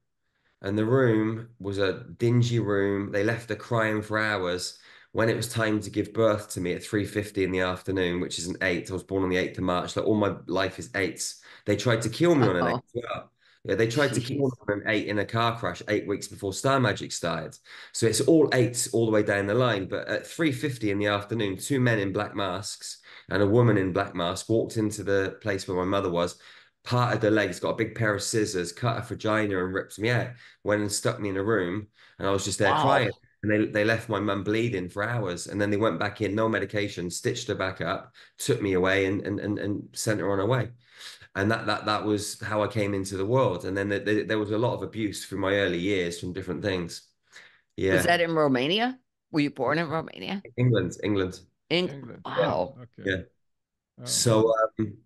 And the room was a dingy room. They left her crying for hours. When it was time to give birth to me at 3:50 in the afternoon, which is an 8, I was born on the 8th of March. Like all my life is eights. They tried to kill me on an 8 Oh, as well. Yeah, they tried to kill me jeez. on an 8 in a car crash 8 weeks before Star Magic started. So it's all eights all the way down the line. But at 3:50 in the afternoon, two men in black masks and a woman in black mask walked into the place where my mother was, parted her legs, got a big pair of scissors, cut her vagina and ripped me out. Went and stuck me in a room, and I was just there crying. Wow. And they left my mum bleeding for hours, and then they went back in, no medication, stitched her back up, took me away, and sent her on her way. And that was how I came into the world. And then there was a lot of abuse through my early years from different things. Was Yeah, that in Romania? Were you born in Romania? England. England. Yeah, Oh, Wow. okay. yeah. Oh, So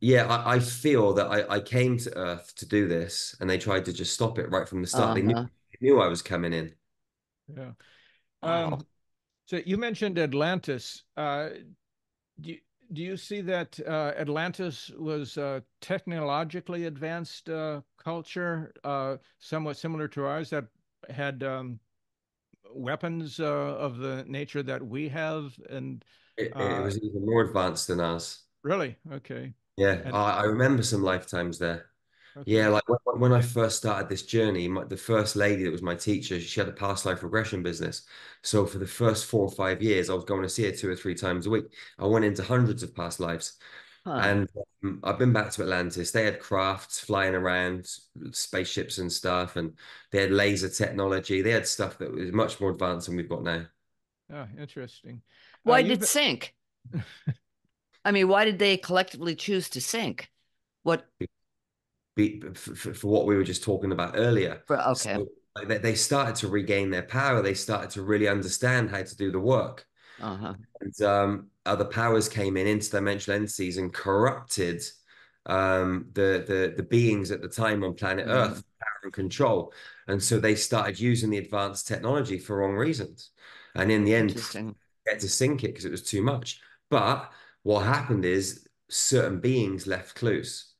yeah, I feel that I came to Earth to do this, and they tried to just stop it right from the start. Uh-huh. They knew I was coming in. yeah. Wow. So you mentioned Atlantis. Do you, do you see that Atlantis was a technologically advanced culture, somewhat similar to ours, that had weapons of the nature that we have? And It uh, was even more advanced than us. really, okay, Yeah, and I remember some lifetimes there. Yeah, okay, like when I first started this journey, the first lady that was my teacher, she had a past life regression business. So for the first 4 or 5 years, I was going to see her 2 or 3 times a week. I went into hundreds of past lives. Huh. And I've been back to Atlantis. They had crafts flying around, spaceships and stuff, and they had laser technology. They had stuff that was much more advanced than we've got now. interesting. Why did You've it sink? I mean, why did they collectively choose to sink? What For what we were just talking about earlier. for okay. So like, they started to regain their power. They started to really understand how to do the work. Uh-huh. And other powers came in, interdimensional entities, and corrupted the beings at the time on planet Hmm. Earth, power and control. And so they started using the advanced technology for wrong reasons. And in the end, Interesting. had to sink it because it was too much. But what happened is certain beings left clues.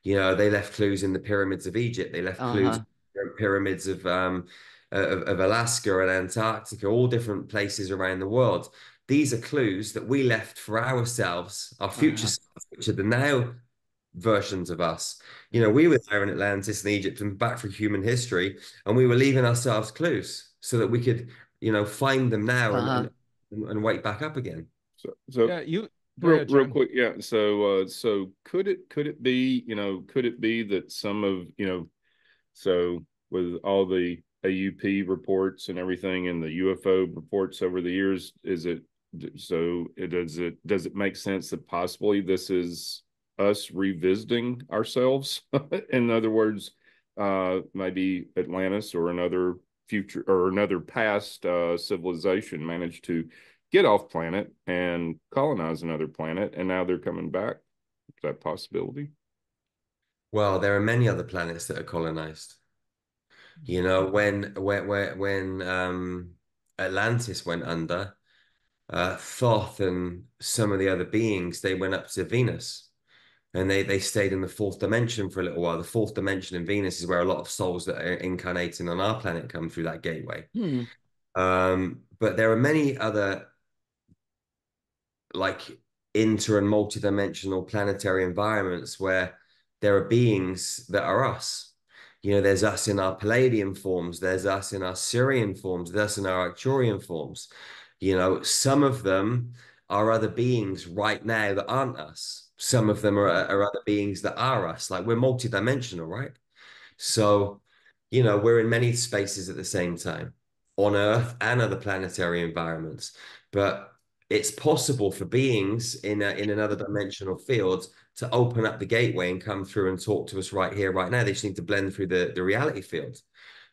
You know, they left clues in the pyramids of Egypt. They left clues Uh-huh. in the pyramids of Alaska and Antarctica, all different places around the world. these are clues that we left for ourselves, our future selves, which are the now versions of us. You know, we were there in Atlantis and Egypt and back through human history, and we were leaving ourselves clues so that we could, you know, find them now and wake back up again. So Yeah, you go real ahead, real John. quick, yeah. So could it be, could it be that some of, so with all the AUP reports and everything and the UFO reports over the years, does it make sense that possibly this is us revisiting ourselves? In other words, maybe Atlantis or another future or another past civilization managed to get off planet and colonize another planet, and now they're coming back. Is that a possibility? Well, there are many other planets that are colonized. You know, when Atlantis went under, Thoth and some of the other beings, they went up to Venus and they stayed in the fourth dimension for a little while. The fourth dimension in Venus is where a lot of souls that are incarnating on our planet come through that gateway. But there are many other like inter and multidimensional planetary environments where there are beings that are us. You know, there's us in our Palladian forms, there's us in our Sirian forms, there's us in our Arcturian forms. You know, some of them are other beings right now that aren't us. Some of them are other beings that are us. Like we're multidimensional, right? So, you know, we're in many spaces at the same time on Earth and other planetary environments. But it's possible for beings in another dimensional field to open up the gateway and come through and talk to us right here, right now. They just need to blend through the reality field.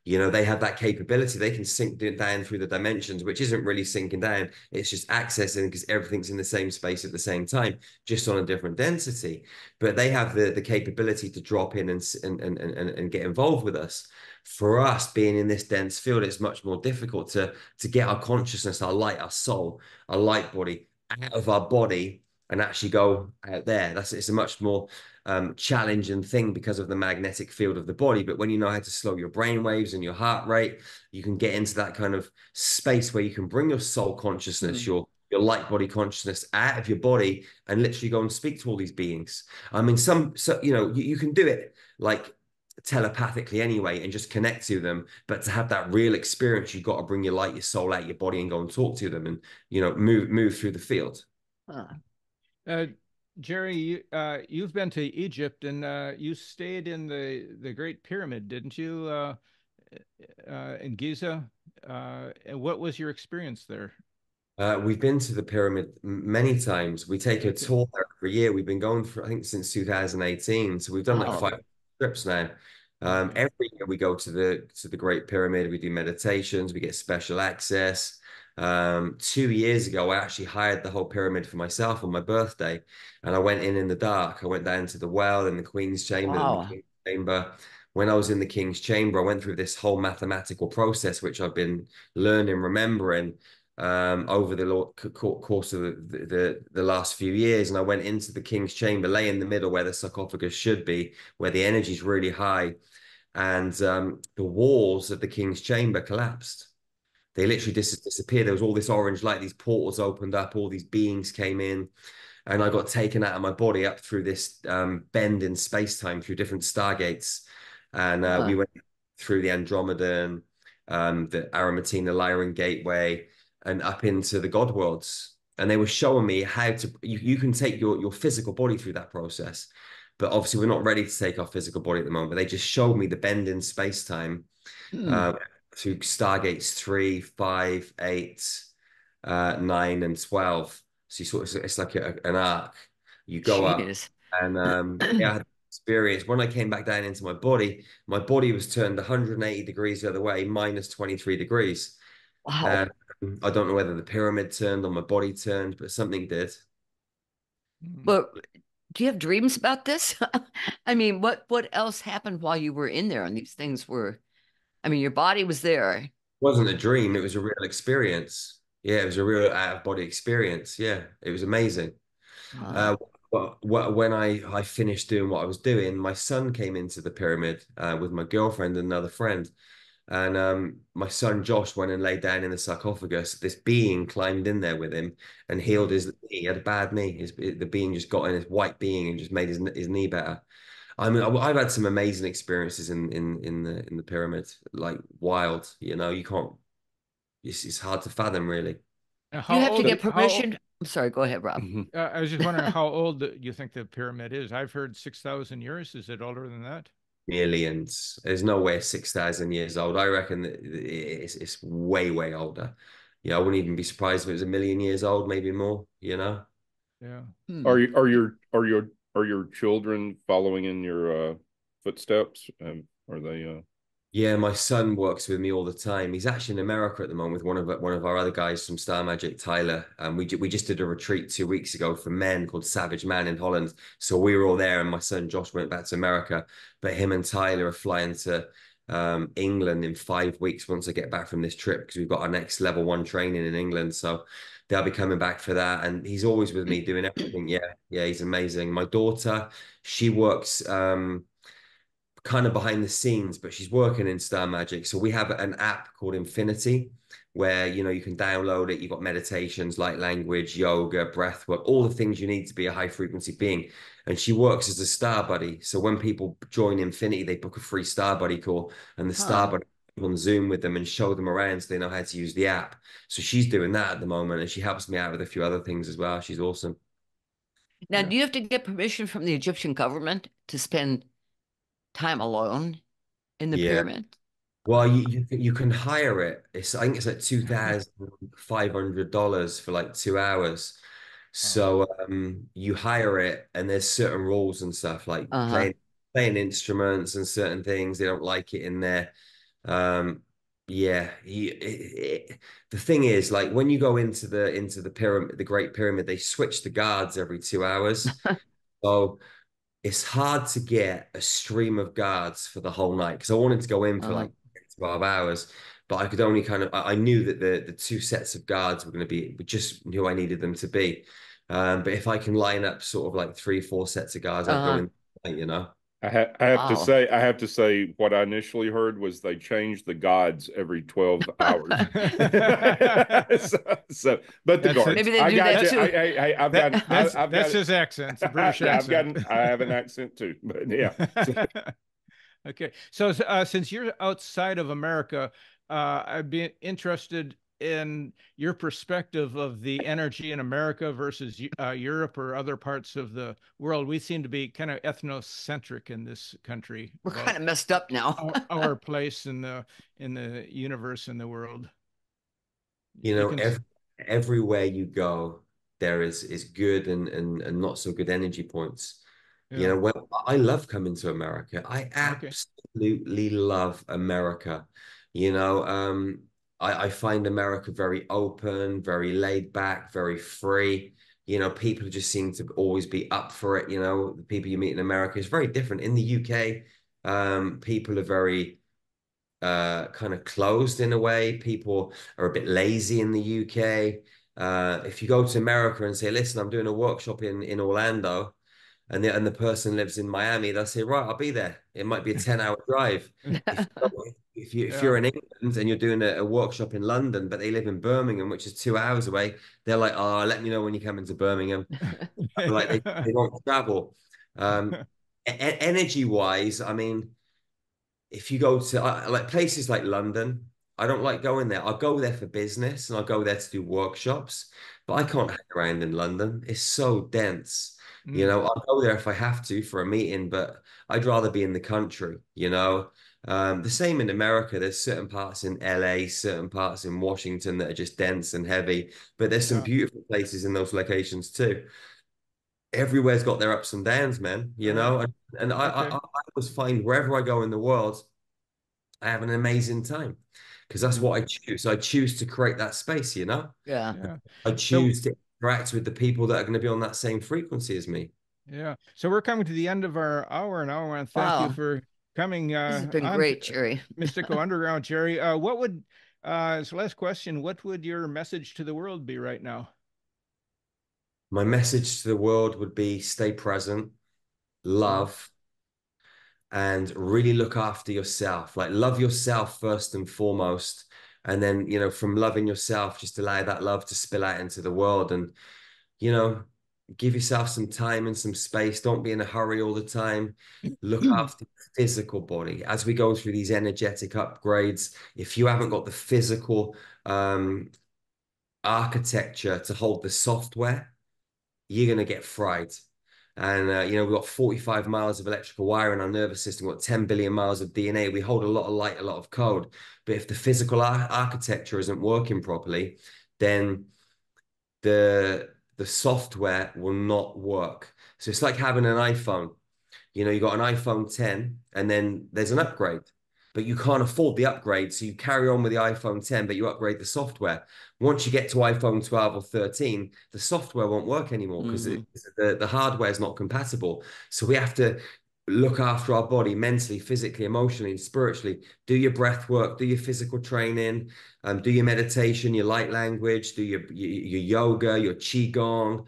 You know, they have that capability. They can sink down through the dimensions, which isn't really sinking down. It's just accessing because everything's in the same space at the same time, just on a different density. But they have the capability to drop in and get involved with us. For us, being in this dense field, it's much more difficult to get our consciousness, our light, our soul, our light body out of our body and actually go out there. It's a much more challenging thing because of the magnetic field of the body. But when you know how to slow your brain waves and your heart rate, you can get into that kind of space where you can bring your soul consciousness, your light body consciousness out of your body and literally go and speak to all these beings. I mean, you know, you can do it like telepathically anyway and just connect to them. But to have that real experience, you've got to bring your light, your soul out your body and go and talk to them and, you know, move through the field. Jerry, you've been to Egypt and you stayed in the Great Pyramid, didn't you? In Giza. And what was your experience there? We've been to the pyramid many times. We take a Okay. tour there every year. We've been going for, I think, since 2018. So we've done like Wow. 5 trips now. Every year we go to the Great Pyramid. We do meditations. We get special access. 2 years ago, I actually hired the whole pyramid for myself on my birthday, and I went in the dark. I went down to the well in the Queen's Chamber and the Wow. King's Chamber. When I was in the King's Chamber, I went through this whole mathematical process, which I've been learning, remembering over the course of the last few years. And I went into the King's Chamber, lay in the middle where the sarcophagus should be, where the energy is really high. And the walls of the King's Chamber collapsed. They literally disappeared. There was all this orange light, these portals opened up, all these beings came in, and I got taken out of my body up through this bend in space-time through different stargates. And we went through the Andromedan, the Aramatena Lyran Gateway, and up into the God worlds. And they were showing me how you can take your physical body through that process. But obviously, we're not ready to take our physical body at the moment. But they just showed me the bend in space-time through Stargates 3, 5, 8, 9, and 12. So it's like an arc. You go up Jeez. and yeah, I had experience. When I came back down into my body was turned 180 degrees the other way, minus 23 degrees. Wow. I don't know whether the pyramid turned or my body turned, but something did. But do you have dreams about this? I mean, what else happened while you were in there and these things were, I mean, your body was there. Wasn't a dream, it was a real experience. Yeah, it was a real out of body experience. Yeah, it was amazing. Uh, Uh, when I finished doing what I was doing, my son came into the pyramid with my girlfriend and another friend. And my son Josh went and laid down in the sarcophagus. This being climbed in there with him and healed his knee. He had a bad knee. The being just got in, this white being, and just made his knee better. I mean, I've had some amazing experiences in the pyramid, like wild. You know, you can't. It's hard to fathom, really. You How have to old? get permission. I'm sorry, go ahead, Rob. I was just wondering how old you think the pyramid is. I've heard 6,000 years. Is it older than that? Millions. There's no way it's 6,000 years old. I reckon that it's way, way older. Yeah, I wouldn't even be surprised if it was a million years old, maybe more, you know? Yeah. Are you are your children following in your footsteps? Are they Yeah, my son works with me all the time. He's actually in America at the moment with one of our other guys from Star Magic, Tyler. We just did a retreat 2 weeks ago for men called Savage Man in Holland. So we were all there, and my son Josh went back to America. But him and Tyler are flying to England in 5 weeks once I get back from this trip, because we've got our next level 1 training in England. So they'll be coming back for that. And he's always with me doing everything. Yeah, yeah, he's amazing. My daughter, she works kind of behind the scenes, but she's working in Star Magic. So we have an app called Infinity where, you know, you can download it. You've got meditations, light language, yoga, breath work, all the things you need to be a high frequency being. And she works as a star buddy. So when people join Infinity, they book a free star buddy call, and the star buddy on Zoom with them and show them around so they know how to use the app. So she's doing that at the moment, and she helps me out with a few other things as well. She's awesome. Now, do you have to get permission from the Egyptian government to spend time alone in the Yeah. pyramid? Well, you can hire it. I think it's like $2,500 for like 2 hours. So you hire it, and there's certain rules and stuff, like Uh-huh. playing instruments and certain things. They don't like it in there. Yeah, the thing is, like when you go into the pyramid, the Great Pyramid, they switch the guards every 2 hours. So it's hard to get a stream of guards for the whole night, because I wanted to go in for Uh-huh. like 12 hours, but I could only I knew that the two sets of guards were going to be just who I needed them to be. But if I can line up sort of like 3, 4 sets of guards, I'd go Uh-huh. in, you know. Wow. I have to say what I initially heard was they changed the gods every 12 hours. But the That's it. guards, Maybe they I do got that you. too. I've got That's his accent. It's a British accent. I have an accent too, but yeah. Okay. So since you're outside of America, I'd be interested in your perspective of the energy in America versus Europe or other parts of the world. We seem to be kind of ethnocentric in this country We're about kind of messed up now. our place in the universe and the world. You You know, can, everywhere you go, there is good and not so good energy points. You yeah. know, well, I love coming to America. I Okay. absolutely love America. You know, I find America very open, very laid back, very free. You know, people just seem to always be up for it. You know, the people you meet in America is very different. In the UK, people are very kind of closed in a way. People are a bit lazy in the UK. If you go to America and say, "Listen, I'm doing a workshop in Orlando," and the person lives in Miami, they'll say, "Right, I'll be there." It might be a 10-hour drive. If if Yeah. you're in England and you're doing a workshop in London, but they live in Birmingham, which is 2 hours away, they're like, "Oh, let me know when you come into Birmingham." Like they won't travel. Energy wise, I mean, if you go to like places like London, I don't like going there. I'll go there for business and I'll go there to do workshops, but I can't hang around in London. It's so dense. You Mm, know, I'll go there if I have to for a meeting, but I'd rather be in the country, you know. The same in America. There's certain parts in LA, certain parts in Washington that are just dense and heavy, but there's some yeah. beautiful places in those locations too. Everywhere's got their ups and downs, man, you All right. know. And I Okay. always find wherever I go in the world, I have an amazing time, because that's Mm, what I choose. I choose to create that space, you know? Yeah. yeah. I So choose to interact with the people that are going to be on that same frequency as me. yeah. So we're coming to the end of our hour, and I want to thank you Wow. for coming This has been on great, Jerry. Mystical Underground, Jerry. What would as last question, what would your message to the world be right now? My message to the world would be stay present, Mm, love, and really look after yourself. Like, love yourself first and foremost. And then, you know, from loving yourself, just allow that love to spill out into the world. And, you know, give yourself some time and some space. Don't be in a hurry all the time. Look after your physical body as we go through these energetic upgrades. If you haven't got the physical architecture to hold the software, you're going to get fried. And, you know, we've got 45 miles of electrical wire in our nervous system, we've got 10 billion miles of DNA. We hold a lot of light, a lot of code. But if the physical architecture isn't working properly, then the software will not work. So it's like having an iPhone. You know, you got an iPhone 10 and then there's an upgrade, but you can't afford the upgrade. So you carry on with the iPhone 10, but you upgrade the software. Once you get to iPhone 12 or 13, the software won't work anymore because the hardware is not compatible. So we have to look after our body mentally, physically, emotionally, and spiritually. Do your breath work, do your physical training, do your meditation, your light language, do your yoga, your qigong,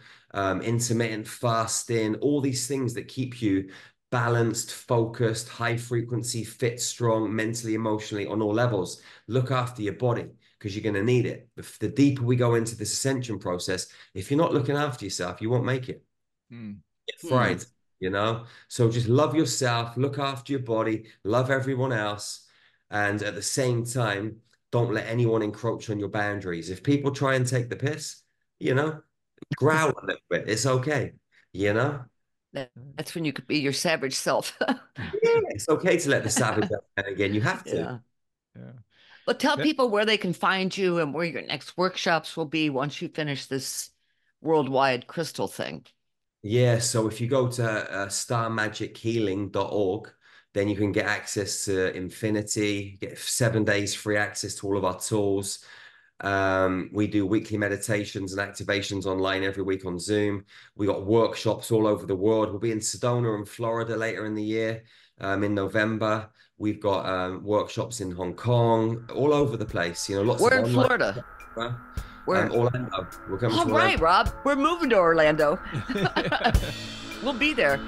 intermittent fasting, all these things that keep you balanced, focused, high frequency, fit, strong, mentally, emotionally, on all levels. Look after your body because you're going to need it. The deeper we go into this ascension process, if you're not looking after yourself, you won't make it. Get fried, you know? So just love yourself, look after your body, love everyone else. And at the same time, don't let anyone encroach on your boundaries. If people try and take the piss, you know, growl a little bit. It's okay, you know? That's when you could be your savage self. Yeah, it's okay to let the savage out again. You have to. Yeah. Yeah. Well, tell people where they can find you and where your next workshops will be once you finish this worldwide crystal thing. Yeah, so if you go to starmagichealing.org, then you can get access to Infinity, get 7 days free access to all of our tools. We do weekly meditations and activations online every week on Zoom. We got workshops all over the world. We'll be in Sedona and Florida later in the year, in November. We've got workshops in Hong Kong, all over the place. You know, lots We're of in online. Florida. Orlando. We're coming All to right, Orlando. Rob. We're moving to Orlando. We'll be there.